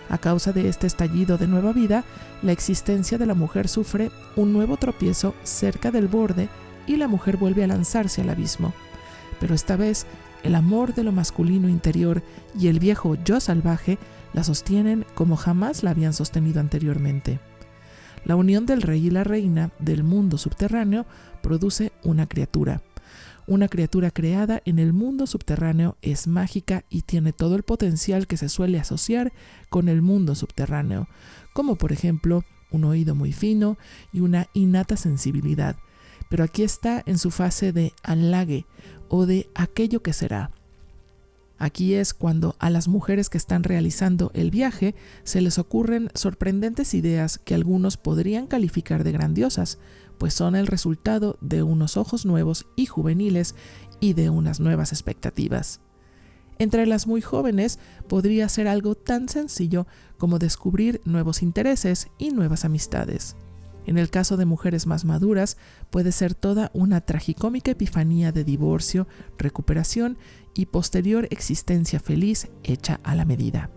A causa de este estallido de nueva vida, la existencia de la mujer sufre un nuevo tropiezo cerca del borde y la mujer vuelve a lanzarse al abismo. Pero esta vez, el amor de lo masculino interior y el viejo yo salvaje la sostienen como jamás la habían sostenido anteriormente. La unión del rey y la reina del mundo subterráneo produce una criatura. Una criatura creada en el mundo subterráneo es mágica y tiene todo el potencial que se suele asociar con el mundo subterráneo, como por ejemplo un oído muy fino y una innata sensibilidad, pero aquí está en su fase de anlage o de aquello que será. Aquí es cuando a las mujeres que están realizando el viaje se les ocurren sorprendentes ideas que algunos podrían calificar de grandiosas, pues son el resultado de unos ojos nuevos y juveniles y de unas nuevas expectativas. Entre las muy jóvenes podría ser algo tan sencillo como descubrir nuevos intereses y nuevas amistades. En el caso de mujeres más maduras, puede ser toda una tragicómica epifanía de divorcio, recuperación y posterior existencia feliz hecha a la medida.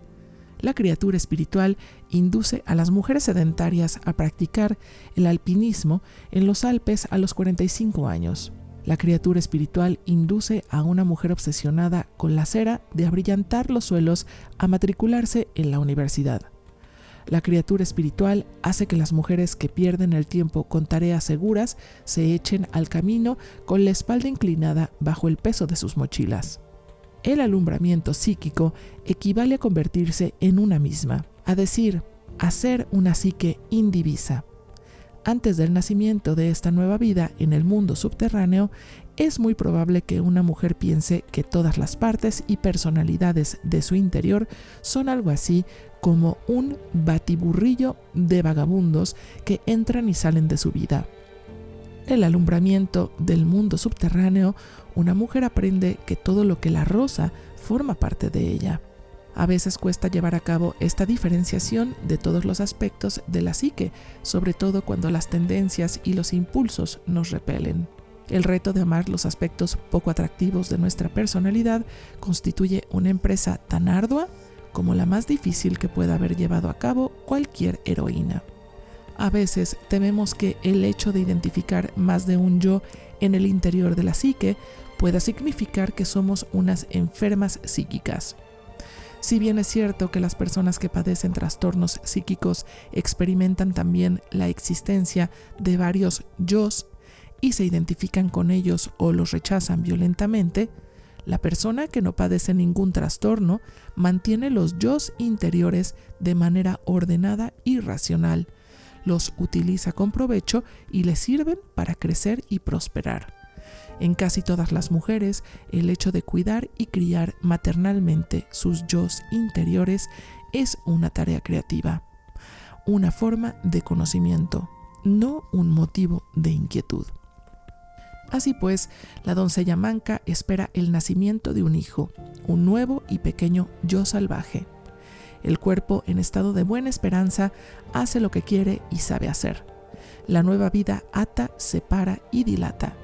La criatura espiritual induce a las mujeres sedentarias a practicar el alpinismo en los Alpes a los 45 años. La criatura espiritual induce a una mujer obsesionada con la cera de abrillantar los suelos a matricularse en la universidad. La criatura espiritual hace que las mujeres que pierden el tiempo con tareas seguras se echen al camino con la espalda inclinada bajo el peso de sus mochilas. El alumbramiento psíquico equivale a convertirse en una misma, a decir, a ser una psique indivisa. Antes del nacimiento de esta nueva vida en el mundo subterráneo, es muy probable que una mujer piense que todas las partes y personalidades de su interior son algo así como un batiburrillo de vagabundos que entran y salen de su vida. El alumbramiento del mundo subterráneo, una mujer aprende que todo lo que la roza forma parte de ella. A veces cuesta llevar a cabo esta diferenciación de todos los aspectos de la psique, sobre todo cuando las tendencias y los impulsos nos repelen. El reto de amar los aspectos poco atractivos de nuestra personalidad constituye una empresa tan ardua como la más difícil que pueda haber llevado a cabo cualquier heroína. A veces tememos que el hecho de identificar más de un yo en el interior de la psique pueda significar que somos unas enfermas psíquicas. Si bien es cierto que las personas que padecen trastornos psíquicos experimentan también la existencia de varios yos y se identifican con ellos o los rechazan violentamente, la persona que no padece ningún trastorno mantiene los yos interiores de manera ordenada y racional, los utiliza con provecho y le sirven para crecer y prosperar. En casi todas las mujeres, el hecho de cuidar y criar maternalmente sus yos interiores es una tarea creativa, una forma de conocimiento, no un motivo de inquietud. Así pues, la doncella manca espera el nacimiento de un hijo, un nuevo y pequeño yo salvaje. El cuerpo, en estado de buena esperanza, hace lo que quiere y sabe hacer. La nueva vida ata, separa y dilata.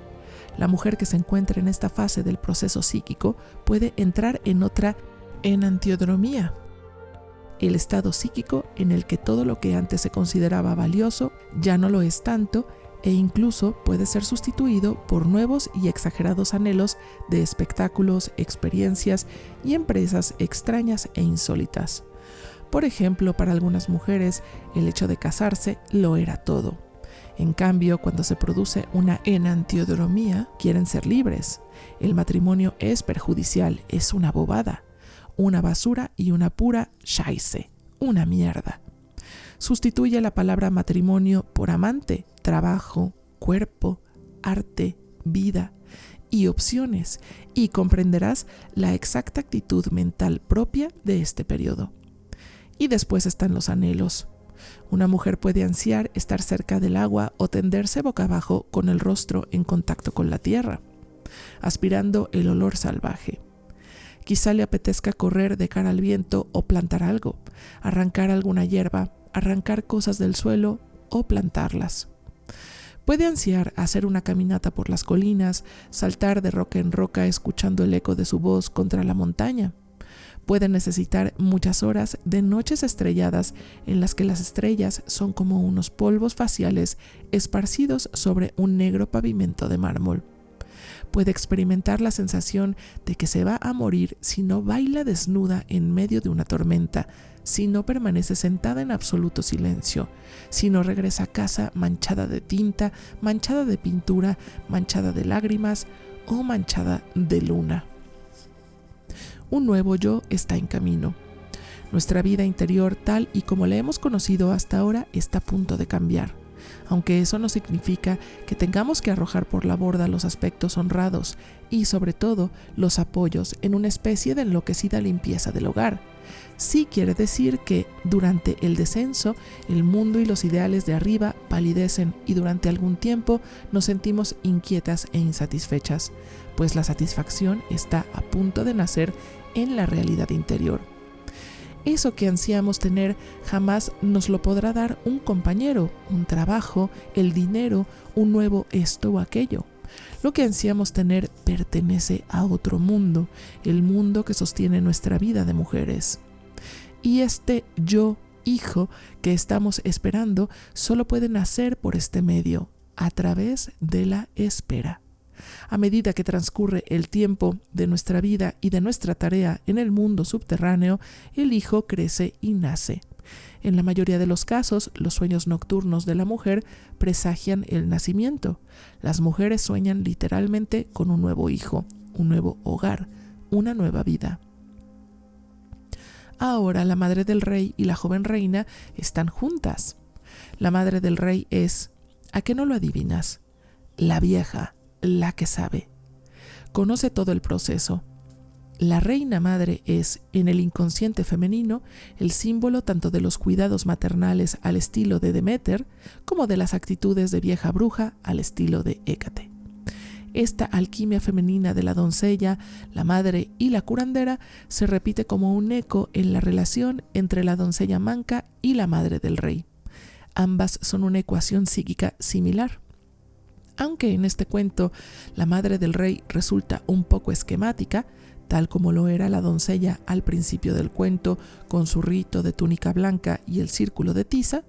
La mujer que se encuentra en esta fase del proceso psíquico puede entrar en otra enantiodromía, el estado psíquico en el que todo lo que antes se consideraba valioso ya no lo es tanto e incluso puede ser sustituido por nuevos y exagerados anhelos de espectáculos, experiencias y empresas extrañas e insólitas. Por ejemplo, para algunas mujeres, el hecho de casarse lo era todo. En cambio, cuando se produce una enantiodromía, quieren ser libres. El matrimonio es perjudicial, es una bobada, una basura y una pura scheisse, una mierda. Sustituye la palabra matrimonio por amante, trabajo, cuerpo, arte, vida y opciones, y comprenderás la exacta actitud mental propia de este periodo. Y después están los anhelos. Una mujer puede ansiar estar cerca del agua o tenderse boca abajo con el rostro en contacto con la tierra, aspirando el olor salvaje. Quizá le apetezca correr de cara al viento o plantar algo, arrancar alguna hierba, arrancar cosas del suelo o plantarlas. Puede ansiar hacer una caminata por las colinas, saltar de roca en roca escuchando el eco de su voz contra la montaña. Puede necesitar muchas horas de noches estrelladas en las que las estrellas son como unos polvos faciales esparcidos sobre un negro pavimento de mármol. Puede experimentar la sensación de que se va a morir si no baila desnuda en medio de una tormenta, si no permanece sentada en absoluto silencio, si no regresa a casa manchada de tinta, manchada de pintura, manchada de lágrimas o manchada de luna. Un nuevo yo está en camino. Nuestra vida interior, tal y como la hemos conocido hasta ahora, está a punto de cambiar. Aunque eso no significa que tengamos que arrojar por la borda los aspectos honrados y, sobre todo, los apoyos en una especie de enloquecida limpieza del hogar. Sí quiere decir que, durante el descenso, el mundo y los ideales de arriba palidecen y durante algún tiempo nos sentimos inquietas e insatisfechas, pues la satisfacción está a punto de nacer en la realidad interior. Eso que ansiamos tener jamás nos lo podrá dar un compañero, un trabajo, el dinero, un nuevo esto o aquello. Lo que ansiamos tener pertenece a otro mundo, el mundo que sostiene nuestra vida de mujeres. Y este yo, hijo, que estamos esperando, solo puede nacer por este medio, a través de la espera. A medida que transcurre el tiempo de nuestra vida y de nuestra tarea en el mundo subterráneo, el hijo crece y nace. En la mayoría de los casos, los sueños nocturnos de la mujer presagian el nacimiento. Las mujeres sueñan literalmente con un nuevo hijo, un nuevo hogar, una nueva vida. Ahora la madre del rey y la joven reina están juntas. La madre del rey es, ¿a qué no lo adivinas? La vieja, la que sabe. Conoce todo el proceso. La reina madre es, en el inconsciente femenino, el símbolo tanto de los cuidados maternales al estilo de Deméter, como de las actitudes de vieja bruja al estilo de Hécate. Esta alquimia femenina de la doncella, la madre y la curandera se repite como un eco en la relación entre la doncella manca y la madre del rey. Ambas son una ecuación psíquica similar. Aunque en este cuento la madre del rey resulta un poco esquemática, tal como lo era la doncella al principio del cuento con su rito de túnica blanca y el círculo de tiza,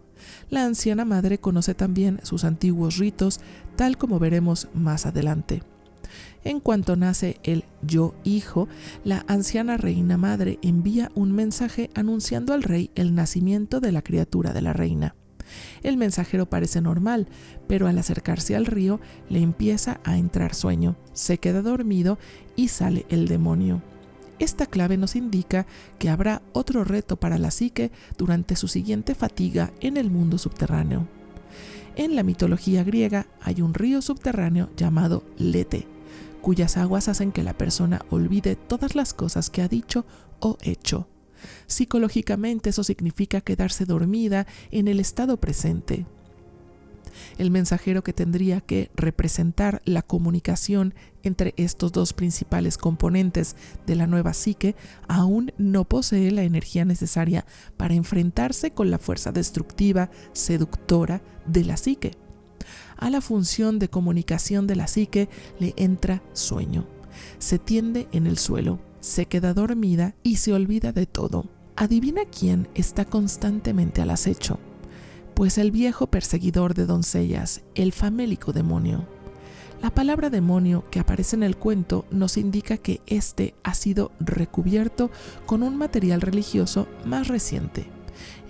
la anciana madre conoce también sus antiguos ritos, tal como veremos más adelante. En cuanto nace el yo hijo, la anciana reina madre envía un mensaje anunciando al rey el nacimiento de la criatura de la reina. El mensajero parece normal, pero al acercarse al río le empieza a entrar sueño, se queda dormido y sale el demonio. Esta clave nos indica que habrá otro reto para la psique durante su siguiente fatiga en el mundo subterráneo. En la mitología griega hay un río subterráneo llamado Lete, cuyas aguas hacen que la persona olvide todas las cosas que ha dicho o hecho. Psicológicamente eso significa quedarse dormida en el estado presente. El mensajero, que tendría que representar la comunicación entre estos dos principales componentes de la nueva psique, aún no posee la energía necesaria para enfrentarse con la fuerza destructiva, seductora de la psique. A la función de comunicación de la psique le entra sueño. Se tiende en el suelo, se queda dormida y se olvida de todo. ¿Adivina quién está constantemente al acecho? Pues el viejo perseguidor de doncellas, el famélico demonio. La palabra demonio que aparece en el cuento nos indica que este ha sido recubierto con un material religioso más reciente.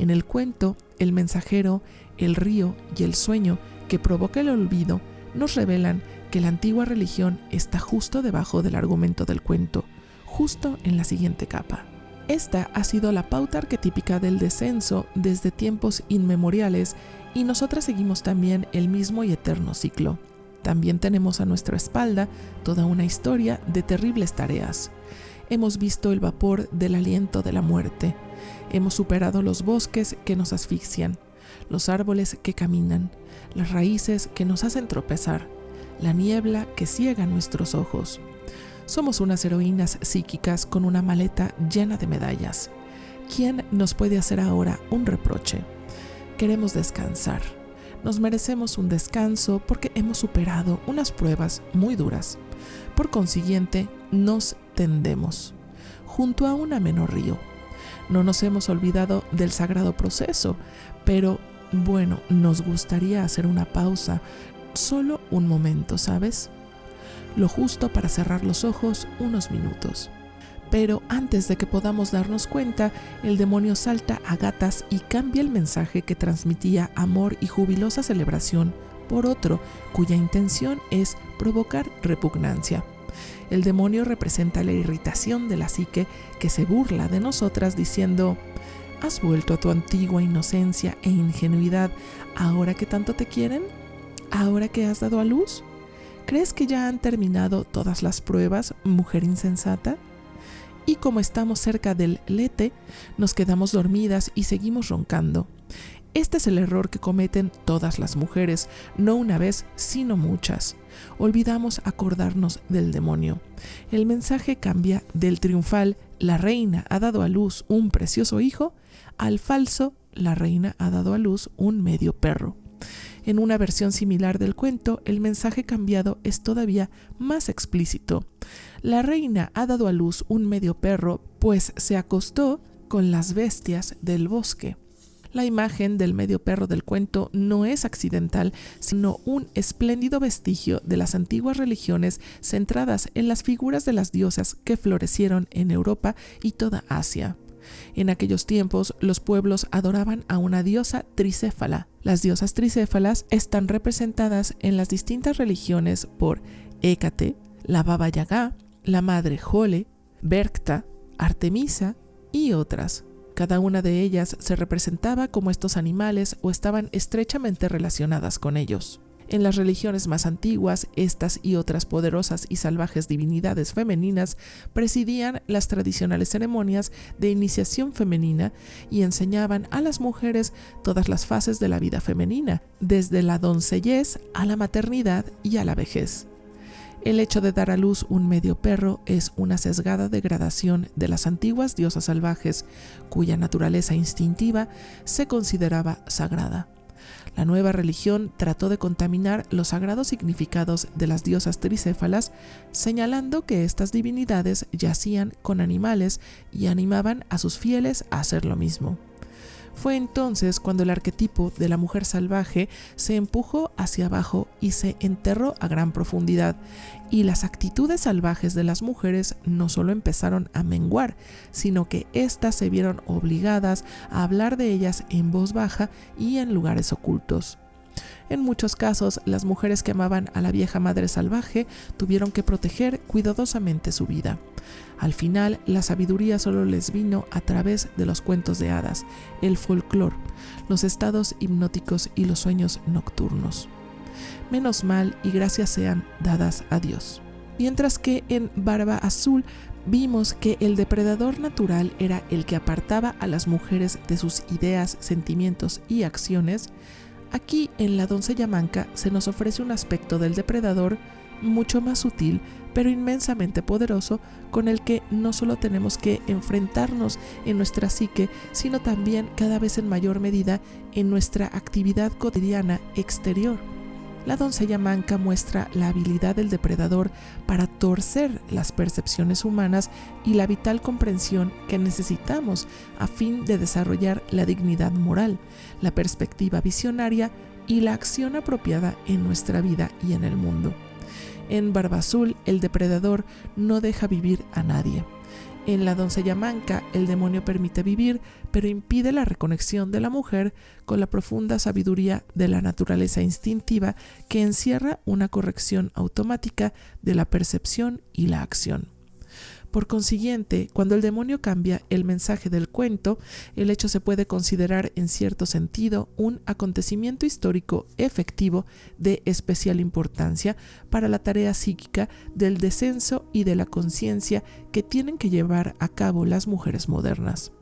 En el cuento, el mensajero, el río y el sueño que provoca el olvido nos revelan que la antigua religión está justo debajo del argumento del cuento, justo en la siguiente capa. Esta ha sido la pauta arquetípica del descenso desde tiempos inmemoriales y nosotras seguimos también el mismo y eterno ciclo. También tenemos a nuestra espalda toda una historia de terribles tareas. Hemos visto el vapor del aliento de la muerte. Hemos superado los bosques que nos asfixian, los árboles que caminan, las raíces que nos hacen tropezar, la niebla que ciega nuestros ojos. Somos unas heroínas psíquicas con una maleta llena de medallas. ¿Quién nos puede hacer ahora un reproche? Queremos descansar. Nos merecemos un descanso porque hemos superado unas pruebas muy duras. Por consiguiente, nos tendemos junto a un ameno río. No nos hemos olvidado del sagrado proceso, pero bueno, nos gustaría hacer una pausa, solo un momento, ¿sabes? Lo justo para cerrar los ojos unos minutos. Pero antes de que podamos darnos cuenta, el demonio salta a gatas y cambia el mensaje que transmitía amor y jubilosa celebración por otro, cuya intención es provocar repugnancia. El demonio representa la irritación de la psique que se burla de nosotras diciendo: ¿has vuelto a tu antigua inocencia e ingenuidad ahora que tanto te quieren? ¿Ahora que has dado a luz? ¿Crees que ya han terminado todas las pruebas, mujer insensata? Y como estamos cerca del Lete, nos quedamos dormidas y seguimos roncando. Este es el error que cometen todas las mujeres, no una vez, sino muchas. Olvidamos acordarnos del demonio. El mensaje cambia del triunfal «la reina ha dado a luz un precioso hijo» al falso «la reina ha dado a luz un medio perro». En una versión similar del cuento, el mensaje cambiado es todavía más explícito. La reina ha dado a luz un medio perro, pues se acostó con las bestias del bosque. La imagen del medio perro del cuento no es accidental, sino un espléndido vestigio de las antiguas religiones centradas en las figuras de las diosas que florecieron en Europa y toda Asia. En aquellos tiempos, los pueblos adoraban a una diosa tricéfala. Las diosas tricéfalas están representadas en las distintas religiones por Hécate, la Baba Yaga, la Madre Jole, Berkta, Artemisa y otras. Cada una de ellas se representaba como estos animales o estaban estrechamente relacionadas con ellos. En las religiones más antiguas, estas y otras poderosas y salvajes divinidades femeninas presidían las tradicionales ceremonias de iniciación femenina y enseñaban a las mujeres todas las fases de la vida femenina, desde la doncellez a la maternidad y a la vejez. El hecho de dar a luz un medio perro es una sesgada degradación de las antiguas diosas salvajes, cuya naturaleza instintiva se consideraba sagrada. La nueva religión trató de contaminar los sagrados significados de las diosas tricéfalas, señalando que estas divinidades yacían con animales y animaban a sus fieles a hacer lo mismo. Fue entonces cuando el arquetipo de la mujer salvaje se empujó hacia abajo y se enterró a gran profundidad, y las actitudes salvajes de las mujeres no solo empezaron a menguar, sino que éstas se vieron obligadas a hablar de ellas en voz baja y en lugares ocultos. En muchos casos, las mujeres que amaban a la vieja madre salvaje tuvieron que proteger cuidadosamente su vida. Al final, la sabiduría solo les vino a través de los cuentos de hadas, el folclore, los estados hipnóticos y los sueños nocturnos. Menos mal y gracias sean dadas a Dios. Mientras que en Barba Azul vimos que el depredador natural era el que apartaba a las mujeres de sus ideas, sentimientos y acciones, aquí en La doncella manca se nos ofrece un aspecto del depredador mucho más sutil, pero inmensamente poderoso, con el que no solo tenemos que enfrentarnos en nuestra psique, sino también cada vez en mayor medida en nuestra actividad cotidiana exterior. La doncella manca muestra la habilidad del depredador para torcer las percepciones humanas y la vital comprensión que necesitamos a fin de desarrollar la dignidad moral, la perspectiva visionaria y la acción apropiada en nuestra vida y en el mundo. En Barba Azul, el depredador no deja vivir a nadie. En La doncella manca, el demonio permite vivir, pero impide la reconexión de la mujer con la profunda sabiduría de la naturaleza instintiva que encierra una corrección automática de la percepción y la acción. Por consiguiente, cuando el demonio cambia el mensaje del cuento, el hecho se puede considerar en cierto sentido un acontecimiento histórico efectivo de especial importancia para la tarea psíquica del descenso y de la conciencia que tienen que llevar a cabo las mujeres modernas.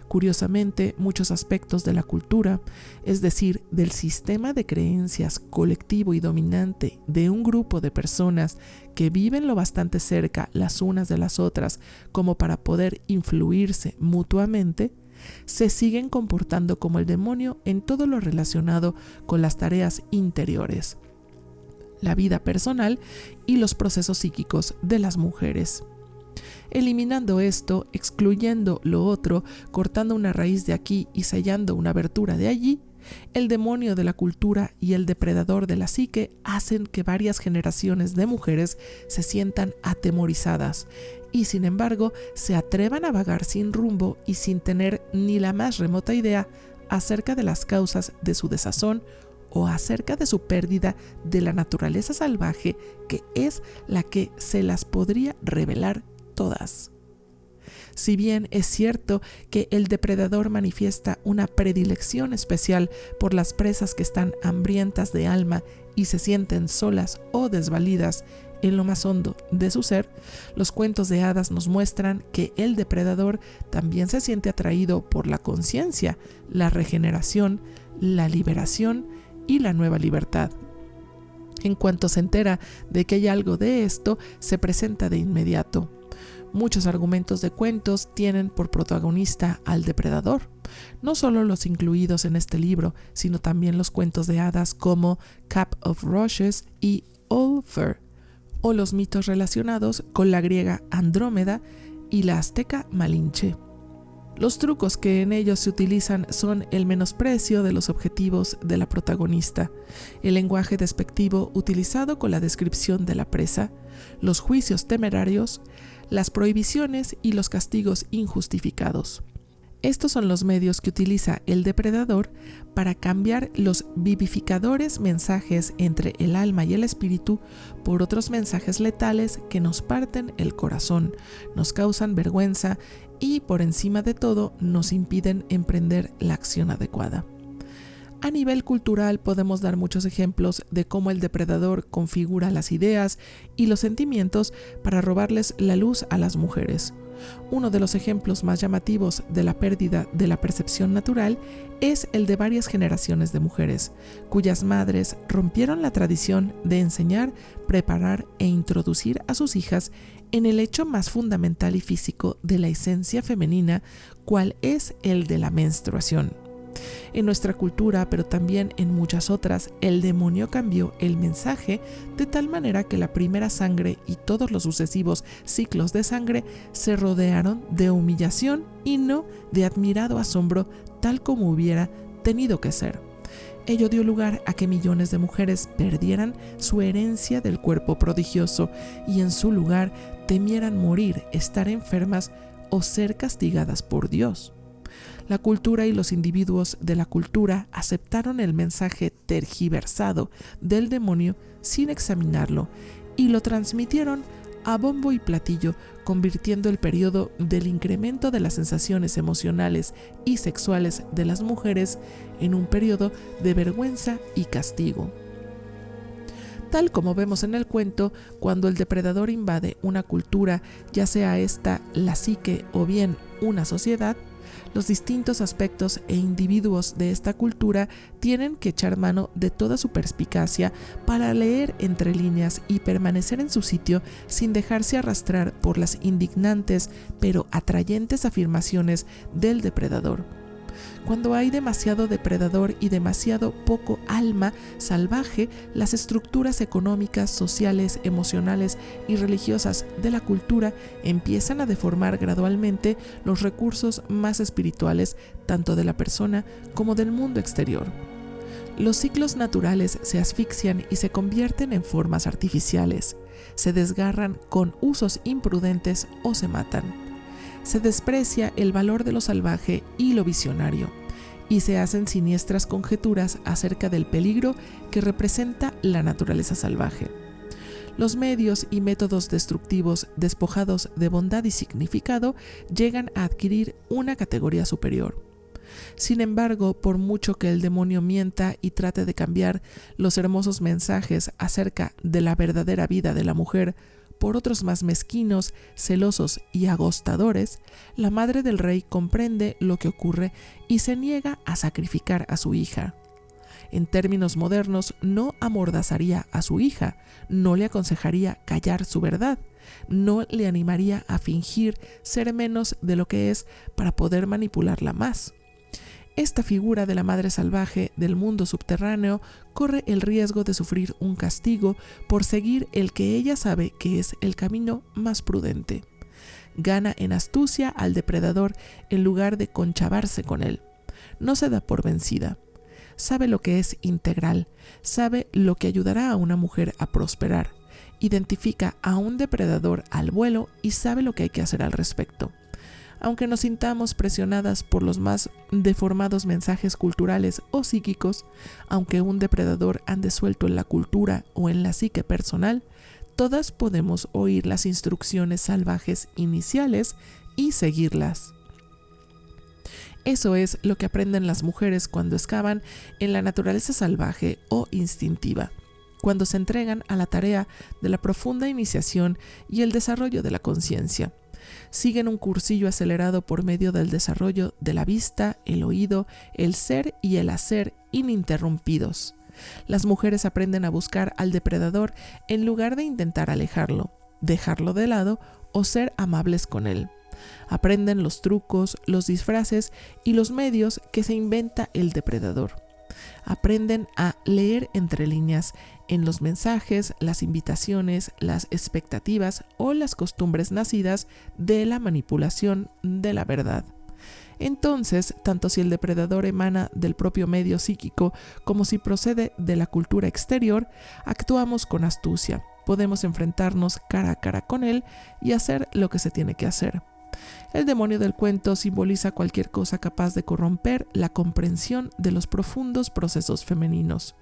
Curiosamente, muchos aspectos de la cultura, es decir, del sistema de creencias colectivo y dominante de un grupo de personas que viven lo bastante cerca las unas de las otras como para poder influirse mutuamente, se siguen comportando como el demonio en todo lo relacionado con las tareas interiores, la vida personal y los procesos psíquicos de las mujeres. Eliminando esto, excluyendo lo otro, cortando una raíz de aquí y sellando una abertura de allí, el demonio de la cultura y el depredador de la psique hacen que varias generaciones de mujeres se sientan atemorizadas y, sin embargo, se atrevan a vagar sin rumbo y sin tener ni la más remota idea acerca de las causas de su desazón o acerca de su pérdida de la naturaleza salvaje que es la que se las podría revelar todas. Si bien es cierto que el depredador manifiesta una predilección especial por las presas que están hambrientas de alma y se sienten solas o desvalidas en lo más hondo de su ser, los cuentos de hadas nos muestran que el depredador también se siente atraído por la conciencia, la regeneración, la liberación y la nueva libertad. En cuanto se entera de que hay algo de esto, se presenta de inmediato. Muchos argumentos de cuentos tienen por protagonista al depredador, no solo los incluidos en este libro, sino también los cuentos de hadas como Cap of Rushes y Ulfr, o los mitos relacionados con la griega Andrómeda y la azteca Malinche. Los trucos que en ellos se utilizan son el menosprecio de los objetivos de la protagonista, el lenguaje despectivo utilizado con la descripción de la presa, los juicios temerarios, las prohibiciones y los castigos injustificados. Estos son los medios que utiliza el depredador para cambiar los vivificadores mensajes entre el alma y el espíritu por otros mensajes letales que nos parten el corazón, nos causan vergüenza y, por encima de todo, nos impiden emprender la acción adecuada. A nivel cultural podemos dar muchos ejemplos de cómo el depredador configura las ideas y los sentimientos para robarles la luz a las mujeres. Uno de los ejemplos más llamativos de la pérdida de la percepción natural es el de varias generaciones de mujeres, cuyas madres rompieron la tradición de enseñar, preparar e introducir a sus hijas en el hecho más fundamental y físico de la esencia femenina, cual es el de la menstruación. En nuestra cultura, pero también en muchas otras, el demonio cambió el mensaje de tal manera que la primera sangre y todos los sucesivos ciclos de sangre se rodearon de humillación y no de admirado asombro, tal como hubiera tenido que ser. Ello dio lugar a que millones de mujeres perdieran su herencia del cuerpo prodigioso y en su lugar temieran morir, estar enfermas o ser castigadas por Dios. La cultura y los individuos de la cultura aceptaron el mensaje tergiversado del demonio sin examinarlo y lo transmitieron a bombo y platillo, convirtiendo el periodo del incremento de las sensaciones emocionales y sexuales de las mujeres en un periodo de vergüenza y castigo. Tal como vemos en el cuento, cuando el depredador invade una cultura, ya sea esta la psique o bien una sociedad, los distintos aspectos e individuos de esta cultura tienen que echar mano de toda su perspicacia para leer entre líneas y permanecer en su sitio sin dejarse arrastrar por las indignantes pero atrayentes afirmaciones del depredador. Cuando hay demasiado depredador y demasiado poco alma salvaje, las estructuras económicas, sociales, emocionales y religiosas de la cultura empiezan a deformar gradualmente los recursos más espirituales tanto de la persona como del mundo exterior. Los ciclos naturales se asfixian y se convierten en formas artificiales, se desgarran con usos imprudentes o se matan. Se desprecia el valor de lo salvaje y lo visionario, y se hacen siniestras conjeturas acerca del peligro que representa la naturaleza salvaje. Los medios y métodos destructivos despojados de bondad y significado llegan a adquirir una categoría superior. Sin embargo, por mucho que el demonio mienta y trate de cambiar los hermosos mensajes acerca de la verdadera vida de la mujer por otros más mezquinos, celosos y agostadores, la madre del rey comprende lo que ocurre y se niega a sacrificar a su hija. En términos modernos, no amordazaría a su hija, no le aconsejaría callar su verdad, no le animaría a fingir ser menos de lo que es para poder manipularla más. Esta figura de la madre salvaje del mundo subterráneo corre el riesgo de sufrir un castigo por seguir el que ella sabe que es el camino más prudente. Gana en astucia al depredador en lugar de conchavarse con él. No se da por vencida. Sabe lo que es integral, sabe lo que ayudará a una mujer a prosperar. Identifica a un depredador al vuelo y sabe lo que hay que hacer al respecto. Aunque nos sintamos presionadas por los más deformados mensajes culturales o psíquicos, aunque un depredador ande suelto en la cultura o en la psique personal, todas podemos oír las instrucciones salvajes iniciales y seguirlas. Eso es lo que aprenden las mujeres cuando excavan en la naturaleza salvaje o instintiva, cuando se entregan a la tarea de la profunda iniciación y el desarrollo de la conciencia. Siguen un cursillo acelerado por medio del desarrollo de la vista, el oído, el ser y el hacer ininterrumpidos. Las mujeres aprenden a buscar al depredador en lugar de intentar alejarlo, dejarlo de lado o ser amables con él. Aprenden los trucos, los disfraces y los medios que se inventa el depredador. Aprenden a leer entre líneas en los mensajes, las invitaciones, las expectativas o las costumbres nacidas de la manipulación de la verdad. Entonces, tanto si el depredador emana del propio medio psíquico como si procede de la cultura exterior, actuamos con astucia. Podemos enfrentarnos cara a cara con él y hacer lo que se tiene que hacer. El demonio del cuento simboliza cualquier cosa capaz de corromper la comprensión de los profundos procesos femeninos.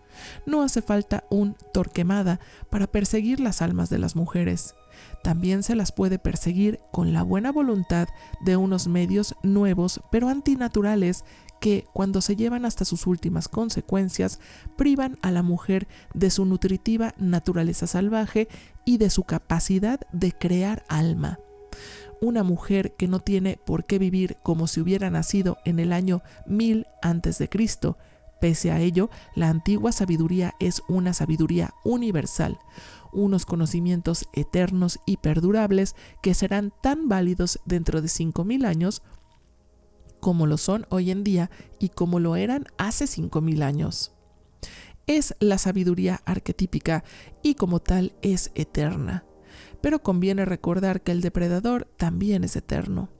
No hace falta un Torquemada para perseguir las almas de las mujeres. También se las puede perseguir con la buena voluntad de unos medios nuevos pero antinaturales que, cuando se llevan hasta sus últimas consecuencias, privan a la mujer de su nutritiva naturaleza salvaje y de su capacidad de crear alma. Una mujer que no tiene por qué vivir como si hubiera nacido en el año 1000 a.C. Pese a ello, la antigua sabiduría es una sabiduría universal, unos conocimientos eternos y perdurables que serán tan válidos dentro de 5000 años como lo son hoy en día y como lo eran hace 5000 años. Es la sabiduría arquetípica y como tal es eterna. Pero conviene recordar que el depredador también es eterno.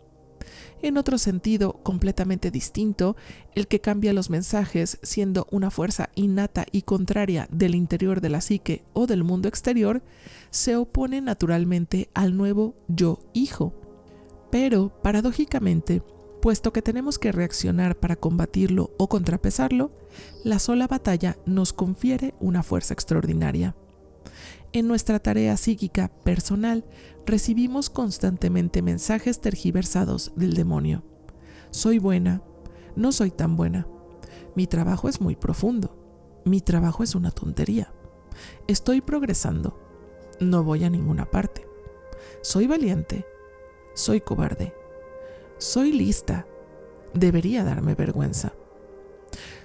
En otro sentido completamente distinto, el que cambia los mensajes siendo una fuerza innata y contraria del interior de la psique o del mundo exterior, se opone naturalmente al nuevo yo hijo. Pero, paradójicamente, Puesto que tenemos que reaccionar para combatirlo o contrapesarlo, la sola batalla nos confiere una fuerza extraordinaria. En nuestra tarea psíquica personal recibimos constantemente mensajes tergiversados del demonio. Soy buena, no soy tan buena. Mi trabajo es muy profundo. Mi trabajo es una tontería. Estoy progresando. No voy a ninguna parte. Soy valiente. Soy cobarde. Soy lista. Debería darme vergüenza.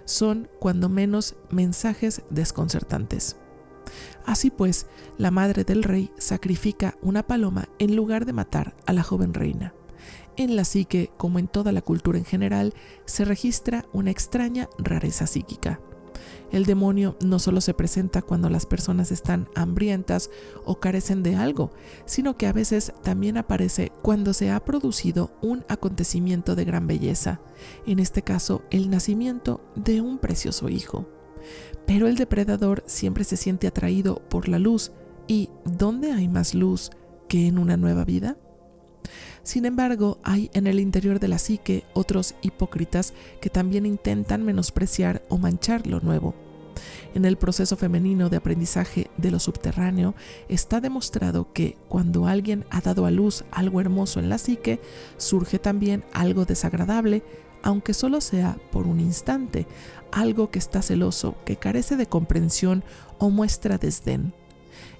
Son, cuando menos, mensajes desconcertantes. Así pues, la madre del rey sacrifica una paloma en lugar de matar a la joven reina. En la psique, como en toda la cultura en general, se registra una extraña rareza psíquica. El demonio no solo se presenta cuando las personas están hambrientas o carecen de algo, sino que a veces también aparece cuando se ha producido un acontecimiento de gran belleza, en este caso el nacimiento de un precioso hijo. Pero el depredador siempre se siente atraído por la luz, ¿y dónde hay más luz que en una nueva vida? Sin embargo, hay en el interior de la psique otros hipócritas que también intentan menospreciar o manchar lo nuevo. En el proceso femenino de aprendizaje de lo subterráneo está demostrado que cuando alguien ha dado a luz algo hermoso en la psique, surge también algo desagradable, aunque solo sea por un instante, algo que está celoso, que carece de comprensión o muestra desdén.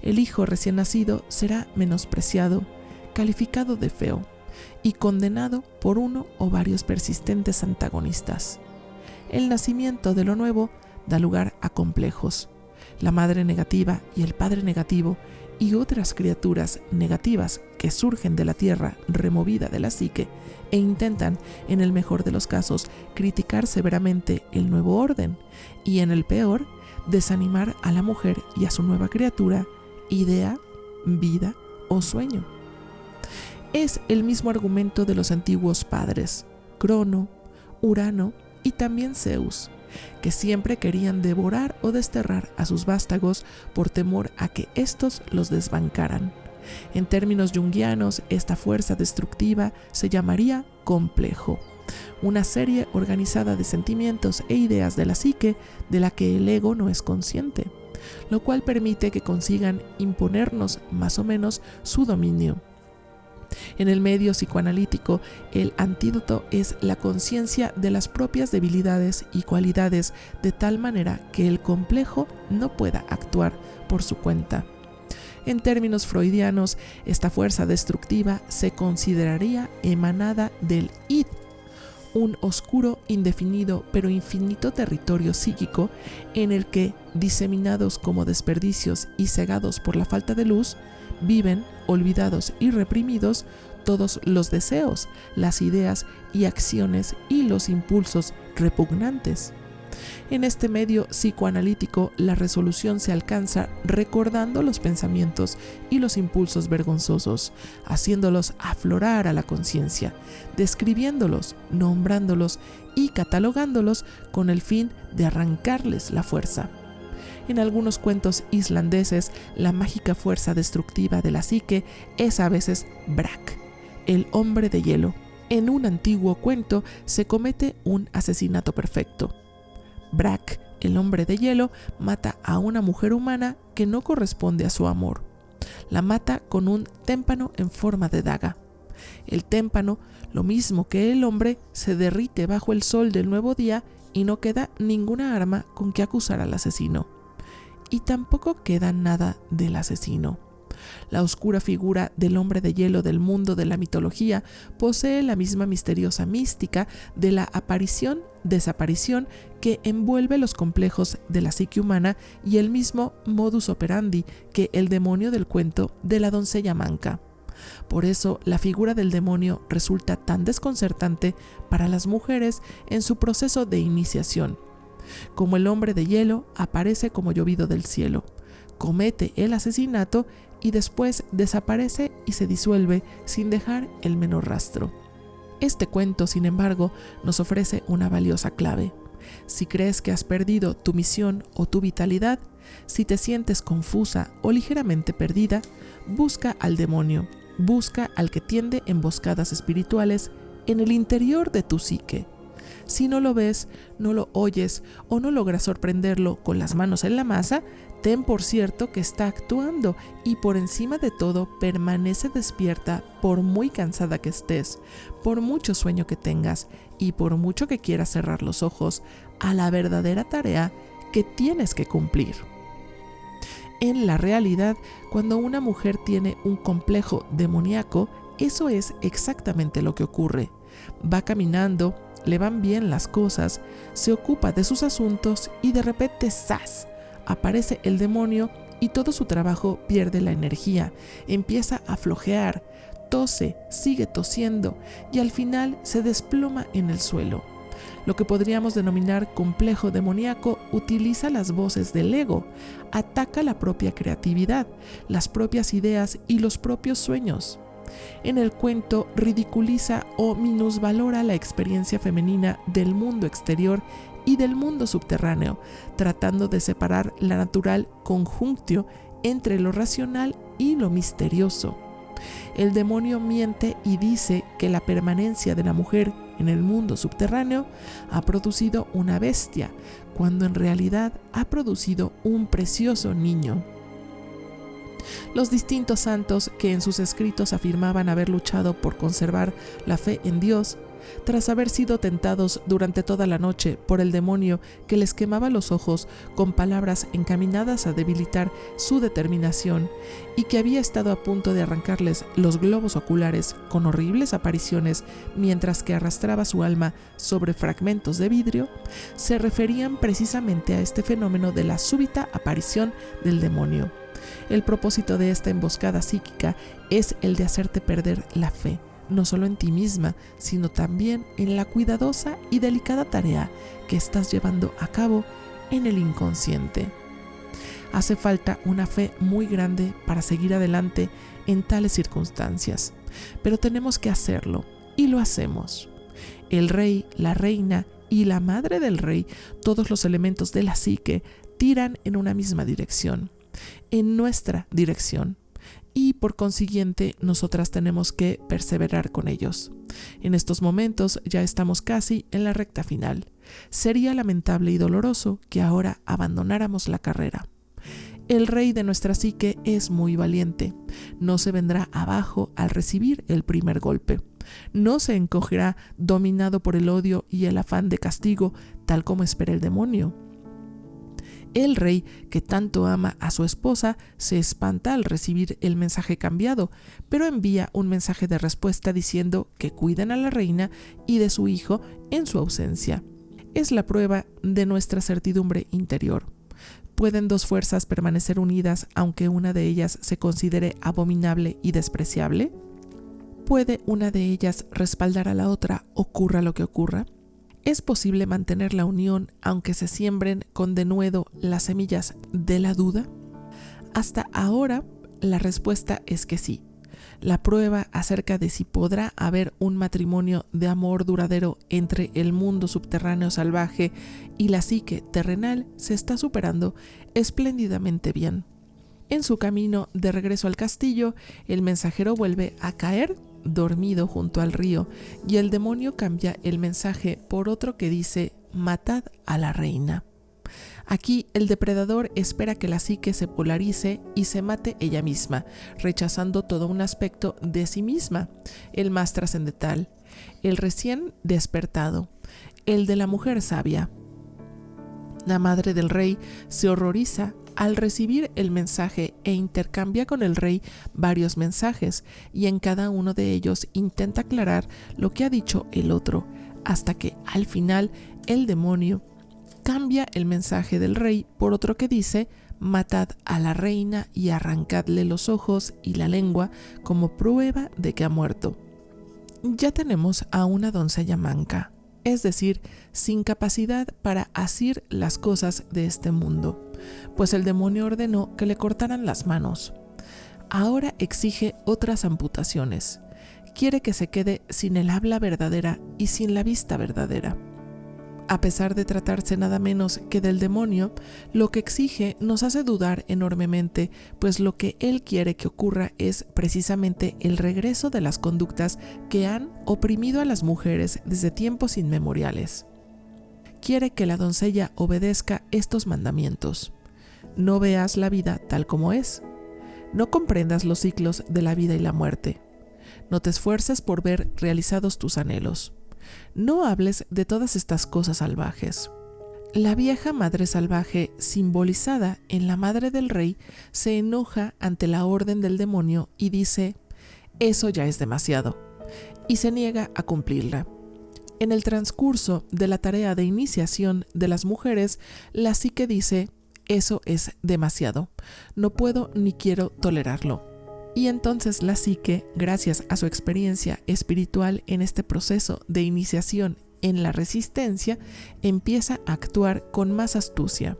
El hijo recién nacido será menospreciado, calificado de feo y condenado por uno o varios persistentes antagonistas. El nacimiento de lo nuevo da lugar a complejos. La madre negativa y el padre negativo y otras criaturas negativas que surgen de la tierra removida de la psique e intentan, en el mejor de los casos, criticar severamente el nuevo orden y, en el peor, desanimar a la mujer y a su nueva criatura, idea, vida o sueño. Es el mismo argumento de los antiguos padres, Crono, Urano y también Zeus, que siempre querían devorar o desterrar a sus vástagos por temor a que éstos los desbancaran. En términos junguianos, esta fuerza destructiva se llamaría complejo, una serie organizada de sentimientos e ideas de la psique de la que el ego no es consciente, lo cual permite que consigan imponernos más o menos su dominio. En el medio psicoanalítico, el antídoto es la conciencia de las propias debilidades y cualidades de tal manera que el complejo no pueda actuar por su cuenta. En términos freudianos, esta fuerza destructiva se consideraría emanada del id, un oscuro, indefinido pero infinito territorio psíquico en el que, diseminados como desperdicios y cegados por la falta de luz, viven, olvidados y reprimidos, todos los deseos, las ideas y acciones y los impulsos repugnantes. En este medio psicoanalítico, la resolución se alcanza recordando los pensamientos y los impulsos vergonzosos, haciéndolos aflorar a la conciencia, describiéndolos, nombrándolos y catalogándolos con el fin de arrancarles la fuerza. En algunos cuentos islandeses, la mágica fuerza destructiva de la psique es a veces Brak, el hombre de hielo. En un antiguo cuento se comete un asesinato perfecto. Brak, el hombre de hielo, mata a una mujer humana que no corresponde a su amor. La mata con un témpano en forma de daga. El témpano, lo mismo que el hombre, se derrite bajo el sol del nuevo día y no queda ninguna arma con que acusar al asesino. Y tampoco queda nada del asesino. La oscura figura del hombre de hielo del mundo de la mitología posee la misma misteriosa mística de la aparición-desaparición que envuelve los complejos de la psique humana y el mismo modus operandi que el demonio del cuento de la doncella manca. Por eso, la figura del demonio resulta tan desconcertante para las mujeres en su proceso de iniciación. Como el hombre de hielo, aparece como llovido del cielo, comete el asesinato y después desaparece y se disuelve sin dejar el menor rastro. Este cuento, sin embargo, nos ofrece una valiosa clave. Si crees que has perdido tu misión o tu vitalidad, si te sientes confusa o ligeramente perdida, busca al demonio, busca al que tiende emboscadas espirituales en el interior de tu psique. Si no lo ves, no lo oyes o no logras sorprenderlo con las manos en la masa, ten por cierto que está actuando y por encima de todo permanece despierta por muy cansada que estés, por mucho sueño que tengas y por mucho que quieras cerrar los ojos a la verdadera tarea que tienes que cumplir. En la realidad, cuando una mujer tiene un complejo demoníaco, eso es exactamente lo que ocurre. Va caminando, le van bien las cosas, se ocupa de sus asuntos y de repente ¡zas!, aparece el demonio y todo su trabajo pierde la energía, empieza a flojear, tose, sigue tosiendo y al final se desploma en el suelo. Lo que podríamos denominar complejo demoníaco utiliza las voces del ego, ataca la propia creatividad, las propias ideas y los propios sueños. En el cuento ridiculiza o minusvalora la experiencia femenina del mundo exterior y del mundo subterráneo, tratando de separar la natural conjunctio entre lo racional y lo misterioso. El demonio miente y dice que la permanencia de la mujer en el mundo subterráneo ha producido una bestia, cuando en realidad ha producido un precioso niño. Los distintos santos que en sus escritos afirmaban haber luchado por conservar la fe en Dios, tras haber sido tentados durante toda la noche por el demonio que les quemaba los ojos con palabras encaminadas a debilitar su determinación y que había estado a punto de arrancarles los globos oculares con horribles apariciones mientras que arrastraba su alma sobre fragmentos de vidrio, se referían precisamente a este fenómeno de la súbita aparición del demonio. El propósito de esta emboscada psíquica es el de hacerte perder la fe, no solo en ti misma, sino también en la cuidadosa y delicada tarea que estás llevando a cabo en el inconsciente. Hace falta una fe muy grande para seguir adelante en tales circunstancias, pero tenemos que hacerlo y lo hacemos. El rey, la reina y la madre del rey, todos los elementos de la psique, tiran en una misma dirección, en nuestra dirección. Y por consiguiente nosotras tenemos que perseverar con ellos. En estos momentos ya estamos casi en la recta final. Sería lamentable y doloroso que ahora abandonáramos la carrera. El rey de nuestra psique es muy valiente. No se vendrá abajo al recibir el primer golpe. No se encogerá dominado por el odio y el afán de castigo, tal como espera el demonio. El rey, que tanto ama a su esposa, se espanta al recibir el mensaje cambiado, pero envía un mensaje de respuesta diciendo que cuiden a la reina y de su hijo en su ausencia. Es la prueba de nuestra certidumbre interior. ¿Pueden dos fuerzas permanecer unidas aunque una de ellas se considere abominable y despreciable? ¿Puede una de ellas respaldar a la otra, ocurra lo que ocurra? ¿Es posible mantener la unión aunque se siembren con denuedo las semillas de la duda? Hasta ahora, la respuesta es que sí. La prueba acerca de si podrá haber un matrimonio de amor duradero entre el mundo subterráneo salvaje y la psique terrenal se está superando espléndidamente bien. En su camino de regreso al castillo, el mensajero vuelve a caer dormido junto al río y el demonio cambia el mensaje por otro que dice: matad a la reina. Aquí el depredador espera que la psique se polarice y se mate ella misma, rechazando todo un aspecto de sí misma, el más trascendental, el recién despertado, el de la mujer sabia. La madre del rey se horroriza al recibir el mensaje e intercambia con el rey varios mensajes, y en cada uno de ellos intenta aclarar lo que ha dicho el otro, hasta que al final el demonio cambia el mensaje del rey por otro que dice: matad a la reina y arrancadle los ojos y la lengua como prueba de que ha muerto. Ya tenemos a una doncella manca, es decir, sin capacidad para asir las cosas de este mundo, pues el demonio ordenó que le cortaran las manos. Ahora exige otras amputaciones. Quiere que se quede sin el habla verdadera y sin la vista verdadera. A pesar de tratarse nada menos que del demonio, lo que exige nos hace dudar enormemente, pues lo que él quiere que ocurra es precisamente el regreso de las conductas que han oprimido a las mujeres desde tiempos inmemoriales. Quiere que la doncella obedezca estos mandamientos. No veas la vida tal como es. No comprendas los ciclos de la vida y la muerte. No te esfuerces por ver realizados tus anhelos. No hables de todas estas cosas salvajes. La vieja madre salvaje, simbolizada en la madre del rey, se enoja ante la orden del demonio y dice: eso ya es demasiado, y se niega a cumplirla. En el transcurso de la tarea de iniciación de las mujeres, la psique dice: eso es demasiado, no puedo ni quiero tolerarlo. Y entonces la psique, gracias a su experiencia espiritual en este proceso de iniciación en la resistencia, empieza a actuar con más astucia.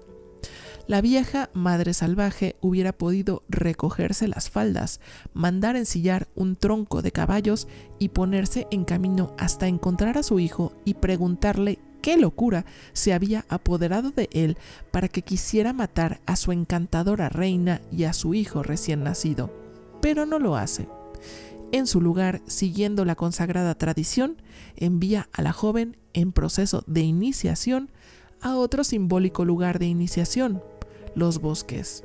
La vieja madre salvaje hubiera podido recogerse las faldas, mandar ensillar un tronco de caballos y ponerse en camino hasta encontrar a su hijo y preguntarle qué locura se había apoderado de él para que quisiera matar a su encantadora reina y a su hijo recién nacido. Pero no lo hace. En su lugar, siguiendo la consagrada tradición, envía a la joven en proceso de iniciación a otro simbólico lugar de iniciación, los bosques.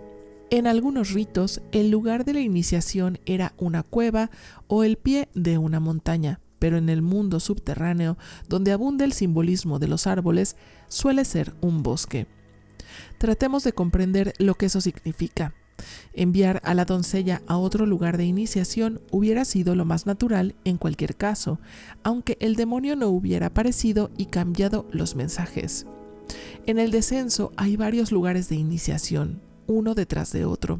En algunos ritos, el lugar de la iniciación era una cueva o el pie de una montaña, pero en el mundo subterráneo, donde abunda el simbolismo de los árboles, suele ser un bosque. Tratemos de comprender lo que eso significa. Enviar a la doncella a otro lugar de iniciación hubiera sido lo más natural en cualquier caso, aunque el demonio no hubiera aparecido y cambiado los mensajes. En el descenso hay varios lugares de iniciación, uno detrás de otro,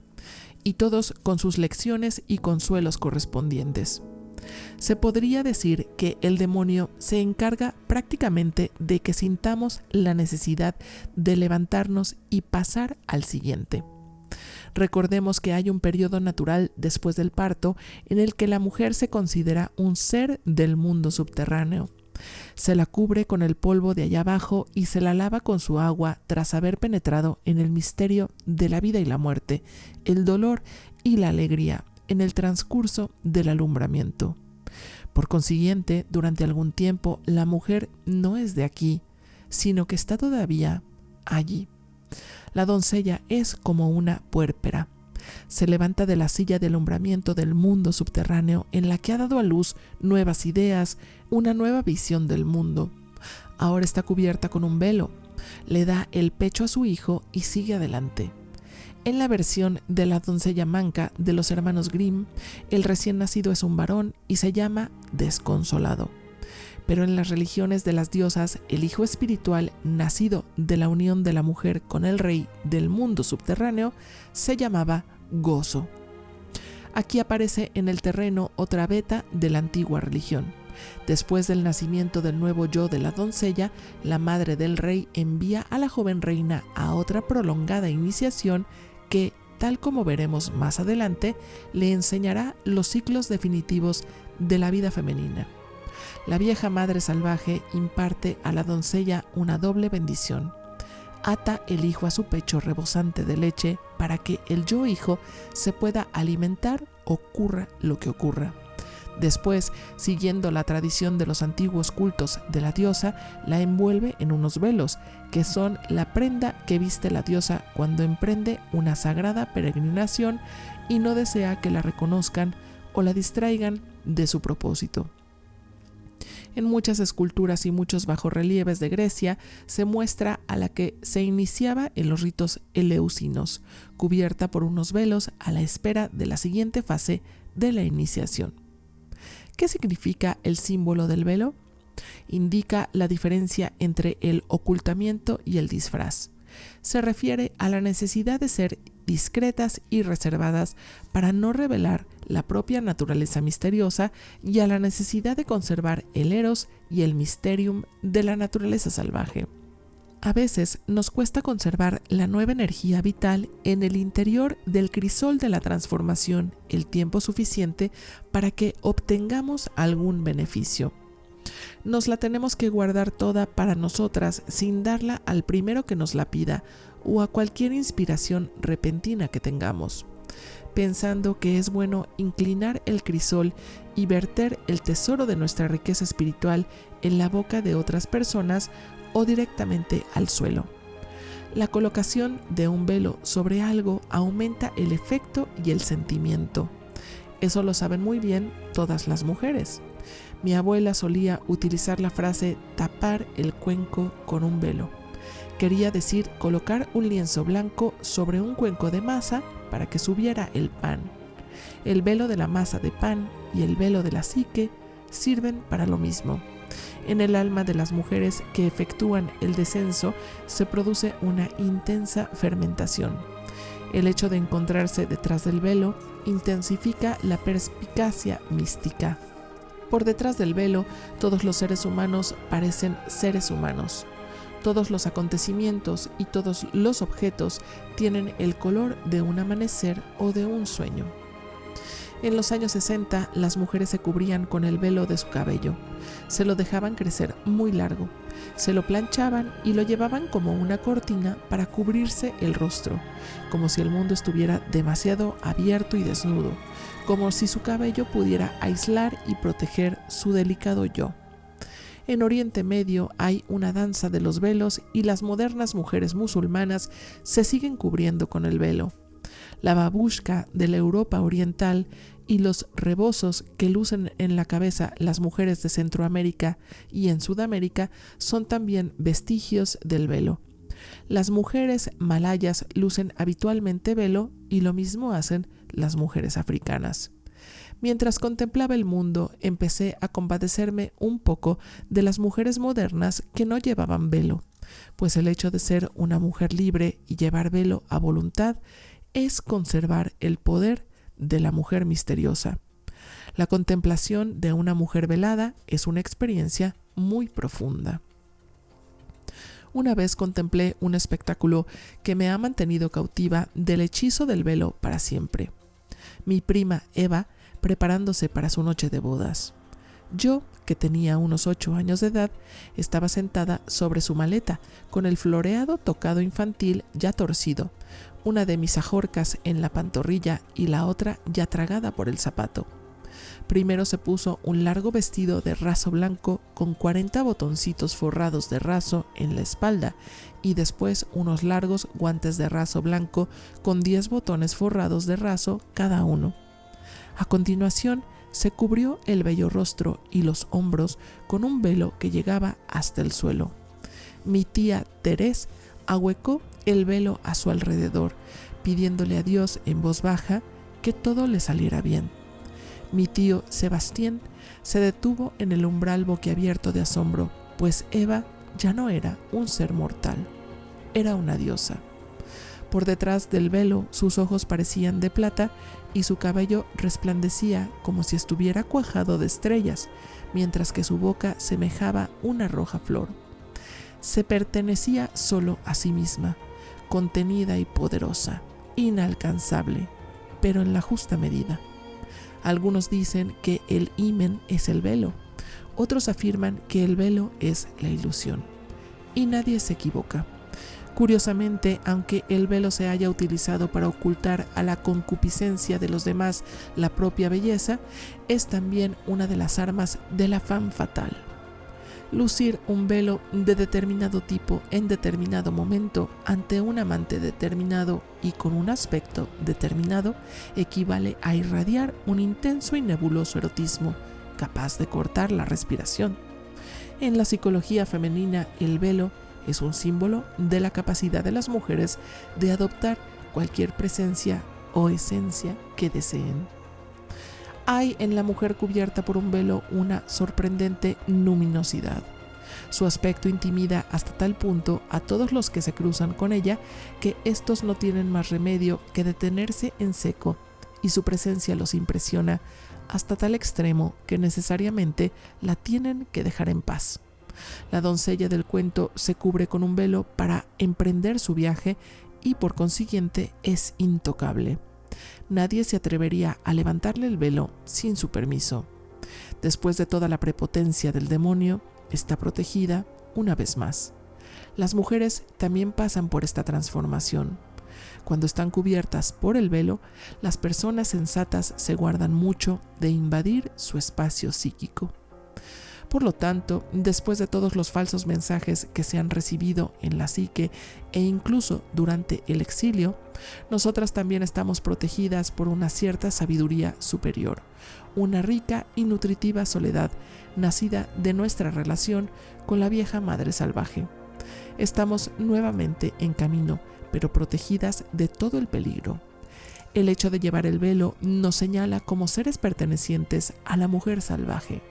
y todos con sus lecciones y consuelos correspondientes. Se podría decir que el demonio se encarga prácticamente de que sintamos la necesidad de levantarnos y pasar al siguiente. Recordemos que hay un periodo natural después del parto en el que la mujer se considera un ser del mundo subterráneo. Se la cubre con el polvo de allá abajo y se la lava con su agua tras haber penetrado en el misterio de la vida y la muerte, el dolor y la alegría en el transcurso del alumbramiento. Por consiguiente, durante algún tiempo la mujer no es de aquí, sino que está todavía allí. La doncella es como una puérpera. Se levanta de la silla de alumbramiento del mundo subterráneo en la que ha dado a luz nuevas ideas, una nueva visión del mundo. Ahora está cubierta con un velo, le da el pecho a su hijo y sigue adelante. En la versión de la doncella manca de los hermanos Grimm, el recién nacido es un varón y se llama desconsolado. Pero en las religiones de las diosas, el hijo espiritual nacido de la unión de la mujer con el rey del mundo subterráneo se llamaba gozo. Aquí aparece en el terreno otra beta de la antigua religión. Después del nacimiento del nuevo yo de la doncella, la madre del rey envía a la joven reina a otra prolongada iniciación que, tal como veremos más adelante, le enseñará los ciclos definitivos de la vida femenina. La vieja madre salvaje imparte a la doncella una doble bendición. Ata el hijo a su pecho rebosante de leche para que el yo hijo se pueda alimentar, ocurra lo que ocurra. Después, siguiendo la tradición de los antiguos cultos de la diosa, la envuelve en unos velos, que son la prenda que viste la diosa cuando emprende una sagrada peregrinación y no desea que la reconozcan o la distraigan de su propósito. En muchas esculturas y muchos bajorrelieves de Grecia se muestra a la que se iniciaba en los ritos eleusinos, cubierta por unos velos a la espera de la siguiente fase de la iniciación. ¿Qué significa el símbolo del velo? Indica la diferencia entre el ocultamiento y el disfraz. Se refiere a la necesidad de ser discretas y reservadas para no revelar la propia naturaleza misteriosa y a la necesidad de conservar el eros y el mysterium de la naturaleza salvaje. A veces nos cuesta conservar la nueva energía vital en el interior del crisol de la transformación el tiempo suficiente para que obtengamos algún beneficio. Nos la tenemos que guardar toda para nosotras sin darla al primero que nos la pida o a cualquier inspiración repentina que tengamos, pensando que es bueno inclinar el crisol y verter el tesoro de nuestra riqueza espiritual en la boca de otras personas o directamente al suelo. La colocación de un velo sobre algo aumenta el efecto y el sentimiento. Eso lo saben muy bien todas las mujeres. Mi abuela solía utilizar la frase tapar el cuenco con un velo. Quería decir colocar un lienzo blanco sobre un cuenco de masa para que subiera el pan. El velo de la masa de pan y el velo de la psique sirven para lo mismo. En el alma de las mujeres que efectúan el descenso se produce una intensa fermentación. El hecho de encontrarse detrás del velo intensifica la perspicacia mística. Por detrás del velo, todos los seres humanos parecen seres humanos. Todos los acontecimientos y todos los objetos tienen el color de un amanecer o de un sueño. En los años 60, las mujeres se cubrían con el velo de su cabello. Se lo dejaban crecer muy largo, se lo planchaban y lo llevaban como una cortina para cubrirse el rostro, como si el mundo estuviera demasiado abierto y desnudo, como si su cabello pudiera aislar y proteger su delicado yo. En Oriente Medio hay una danza de los velos y las modernas mujeres musulmanas se siguen cubriendo con el velo. La babushka de la Europa oriental y los rebozos que lucen en la cabeza las mujeres de Centroamérica y en Sudamérica son también vestigios del velo. Las mujeres malayas lucen habitualmente velo y lo mismo hacen las mujeres africanas. Mientras contemplaba el mundo, empecé a compadecerme un poco de las mujeres modernas que no llevaban velo, pues el hecho de ser una mujer libre y llevar velo a voluntad es conservar el poder de la mujer misteriosa. La contemplación de una mujer velada es una experiencia muy profunda. Una vez contemplé un espectáculo que me ha mantenido cautiva del hechizo del velo para siempre. Mi prima Eva preparándose para su noche de bodas. Yo, que tenía unos 8 años de edad, estaba sentada sobre su maleta, con el floreado tocado infantil ya torcido, una de mis ajorcas en la pantorrilla y la otra ya tragada por el zapato. Primero se puso un largo vestido de raso blanco con 40 botoncitos forrados de raso en la espalda y después unos largos guantes de raso blanco con 10 botones forrados de raso cada uno. A continuación, se cubrió el bello rostro y los hombros con un velo que llegaba hasta el suelo. Mi tía Terés ahuecó el velo a su alrededor, pidiéndole a Dios en voz baja que todo le saliera bien. Mi tío Sebastián se detuvo en el umbral boquiabierto de asombro, pues Eva ya no era un ser mortal, era una diosa. Por detrás del velo sus ojos parecían de plata y su cabello resplandecía como si estuviera cuajado de estrellas, mientras que su boca semejaba una roja flor. Se pertenecía solo a sí misma, contenida y poderosa, inalcanzable, pero en la justa medida. Algunos dicen que el himen es el velo, otros afirman que el velo es la ilusión, y nadie se equivoca. Curiosamente, aunque el velo se haya utilizado para ocultar a la concupiscencia de los demás la propia belleza, es también una de las armas de la femme fatale. Lucir un velo de determinado tipo en determinado momento ante un amante determinado y con un aspecto determinado equivale a irradiar un intenso y nebuloso erotismo, capaz de cortar la respiración. En la psicología femenina, el velo es un símbolo de la capacidad de las mujeres de adoptar cualquier presencia o esencia que deseen. Hay en la mujer cubierta por un velo una sorprendente luminosidad. Su aspecto intimida hasta tal punto a todos los que se cruzan con ella que estos no tienen más remedio que detenerse en seco, y su presencia los impresiona hasta tal extremo que necesariamente la tienen que dejar en paz. La doncella del cuento se cubre con un velo para emprender su viaje y por consiguiente es intocable. Nadie se atrevería a levantarle el velo sin su permiso. Después de toda la prepotencia del demonio, está protegida una vez más. Las mujeres también pasan por esta transformación. Cuando están cubiertas por el velo, las personas sensatas se guardan mucho de invadir su espacio psíquico. Por lo tanto, después de todos los falsos mensajes que se han recibido en la psique e incluso durante el exilio, nosotras también estamos protegidas por una cierta sabiduría superior, una rica y nutritiva soledad nacida de nuestra relación con la vieja madre salvaje. Estamos nuevamente en camino, pero protegidas de todo el peligro. El hecho de llevar el velo nos señala como seres pertenecientes a la mujer salvaje.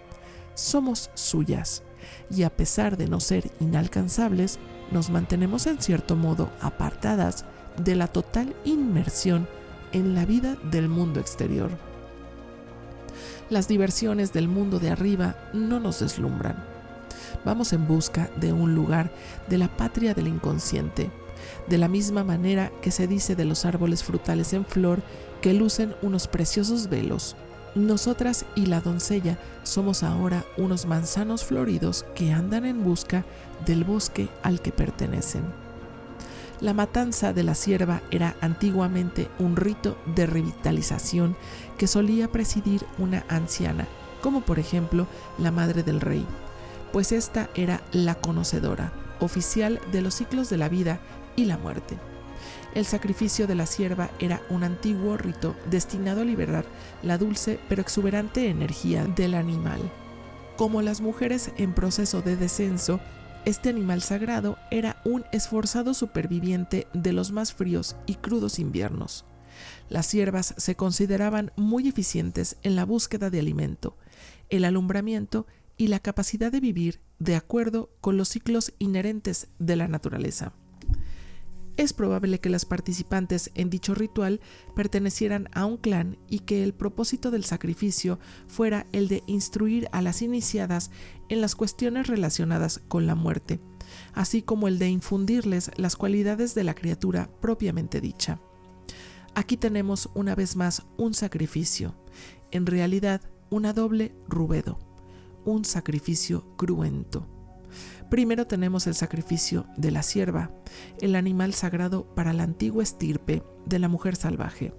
Somos suyas, y a pesar de no ser inalcanzables, nos mantenemos en cierto modo apartadas de la total inmersión en la vida del mundo exterior. Las diversiones del mundo de arriba no nos deslumbran. Vamos en busca de un lugar, de la patria del inconsciente, de la misma manera que se dice de los árboles frutales en flor que lucen unos preciosos velos. Nosotras y la doncella somos ahora unos manzanos floridos que andan en busca del bosque al que pertenecen. La matanza de la cierva era antiguamente un rito de revitalización que solía presidir una anciana, como por ejemplo la madre del rey, pues esta era la conocedora, oficial de los ciclos de la vida y la muerte. El sacrificio de la cierva era un antiguo rito destinado a liberar la dulce pero exuberante energía del animal. Como las mujeres en proceso de descenso, este animal sagrado era un esforzado superviviente de los más fríos y crudos inviernos. Las ciervas se consideraban muy eficientes en la búsqueda de alimento, el alumbramiento y la capacidad de vivir de acuerdo con los ciclos inherentes de la naturaleza. Es probable que las participantes en dicho ritual pertenecieran a un clan y que el propósito del sacrificio fuera el de instruir a las iniciadas en las cuestiones relacionadas con la muerte, así como el de infundirles las cualidades de la criatura propiamente dicha. Aquí tenemos una vez más un sacrificio, en realidad una doble rubedo, un sacrificio cruento. Primero tenemos el sacrificio de la cierva, el animal sagrado para la antigua estirpe de la mujer salvaje.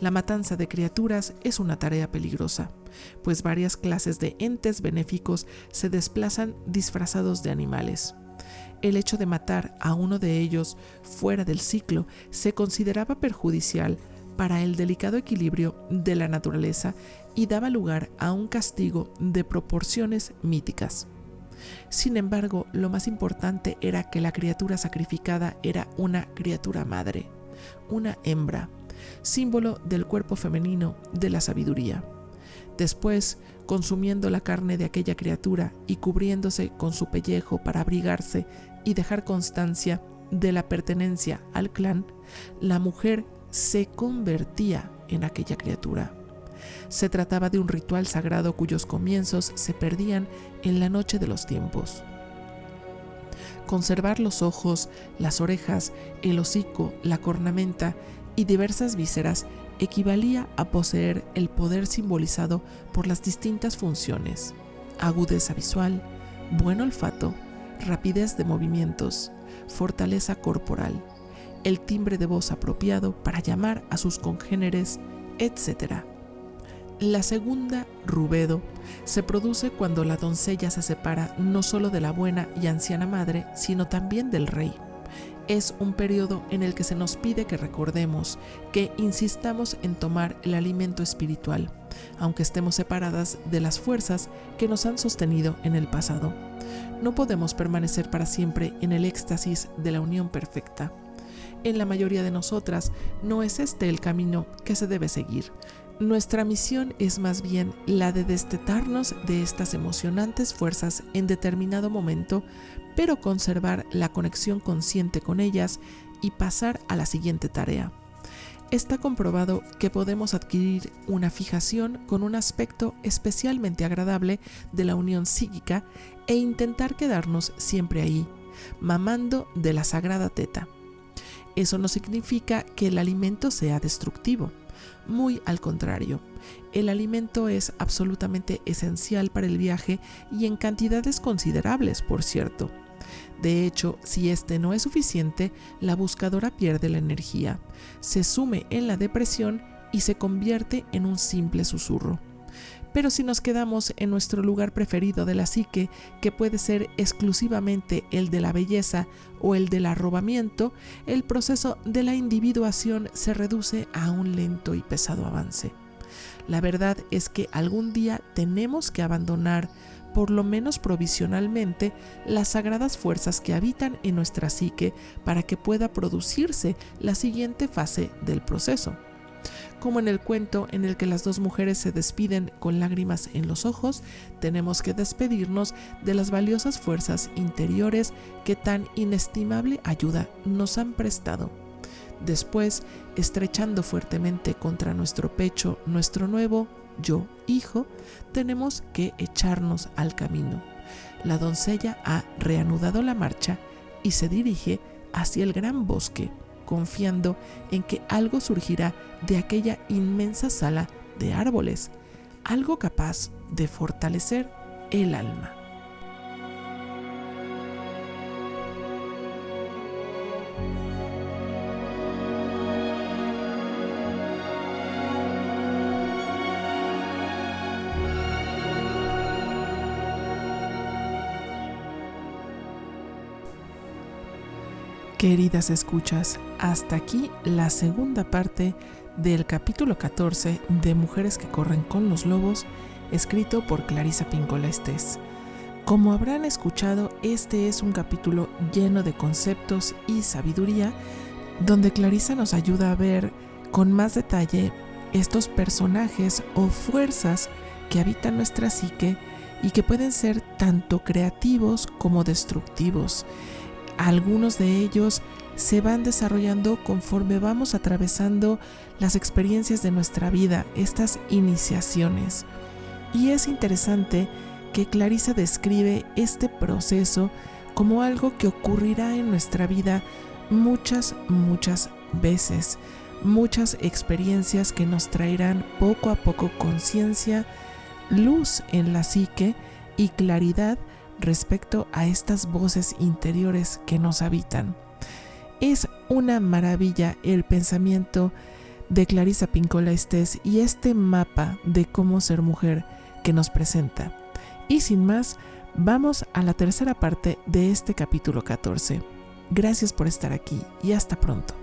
La matanza de criaturas es una tarea peligrosa, pues varias clases de entes benéficos se desplazan disfrazados de animales. El hecho de matar a uno de ellos fuera del ciclo se consideraba perjudicial para el delicado equilibrio de la naturaleza y daba lugar a un castigo de proporciones míticas. Sin embargo, lo más importante era que la criatura sacrificada era una criatura madre, una hembra, símbolo del cuerpo femenino de la sabiduría. Después, consumiendo la carne de aquella criatura y cubriéndose con su pellejo para abrigarse y dejar constancia de la pertenencia al clan, la mujer se convertía en aquella criatura. Se trataba de un ritual sagrado cuyos comienzos se perdían en la noche de los tiempos. Conservar los ojos, las orejas, el hocico, la cornamenta y diversas vísceras equivalía a poseer el poder simbolizado por las distintas funciones: agudeza visual, buen olfato, rapidez de movimientos, fortaleza corporal, el timbre de voz apropiado para llamar a sus congéneres, etc. La segunda, rubedo, se produce cuando la doncella se separa no solo de la buena y anciana madre, sino también del rey. Es un periodo en el que se nos pide que recordemos, que insistamos en tomar el alimento espiritual, aunque estemos separadas de las fuerzas que nos han sostenido en el pasado. No podemos permanecer para siempre en el éxtasis de la unión perfecta. En la mayoría de nosotras no es este el camino que se debe seguir. Nuestra misión es más bien la de destetarnos de estas emocionantes fuerzas en determinado momento, pero conservar la conexión consciente con ellas y pasar a la siguiente tarea. Está comprobado que podemos adquirir una fijación con un aspecto especialmente agradable de la unión psíquica e intentar quedarnos siempre ahí, mamando de la sagrada teta. Eso no significa que el alimento sea destructivo. Muy al contrario, el alimento es absolutamente esencial para el viaje y en cantidades considerables, por cierto. De hecho, si este no es suficiente, la buscadora pierde la energía, se sume en la depresión y se convierte en un simple susurro. Pero si nos quedamos en nuestro lugar preferido de la psique, que puede ser exclusivamente el de la belleza o el del arrobamiento, el proceso de la individuación se reduce a un lento y pesado avance. La verdad es que algún día tenemos que abandonar, por lo menos provisionalmente, las sagradas fuerzas que habitan en nuestra psique para que pueda producirse la siguiente fase del proceso. Como en el cuento en el que las dos mujeres se despiden con lágrimas en los ojos, tenemos que despedirnos de las valiosas fuerzas interiores que tan inestimable ayuda nos han prestado. Después, estrechando fuertemente contra nuestro pecho nuestro nuevo yo, hijo, tenemos que echarnos al camino. La doncella ha reanudado la marcha y se dirige hacia el gran bosque, confiando en que algo surgirá de aquella inmensa sala de árboles, algo capaz de fortalecer el alma. Queridas escuchas, hasta aquí la segunda parte del capítulo 14 de Mujeres que corren con los lobos, escrito por Clarisa Pinkola Estés. Como habrán escuchado, este es un capítulo lleno de conceptos y sabiduría, donde Clarisa nos ayuda a ver con más detalle estos personajes o fuerzas que habitan nuestra psique y que pueden ser tanto creativos como destructivos. Algunos de ellos se van desarrollando conforme vamos atravesando las experiencias de nuestra vida, estas iniciaciones. Y es interesante que Clarisa describe este proceso como algo que ocurrirá en nuestra vida muchas veces, muchas experiencias que nos traerán poco a poco conciencia, luz en la psique y claridad respecto a estas voces interiores que nos habitan. Es una maravilla el pensamiento de Clarisa Pinkola Estés y este mapa de cómo ser mujer que nos presenta. Y sin más, vamos a la tercera parte de este capítulo 14. Gracias por estar aquí y hasta pronto.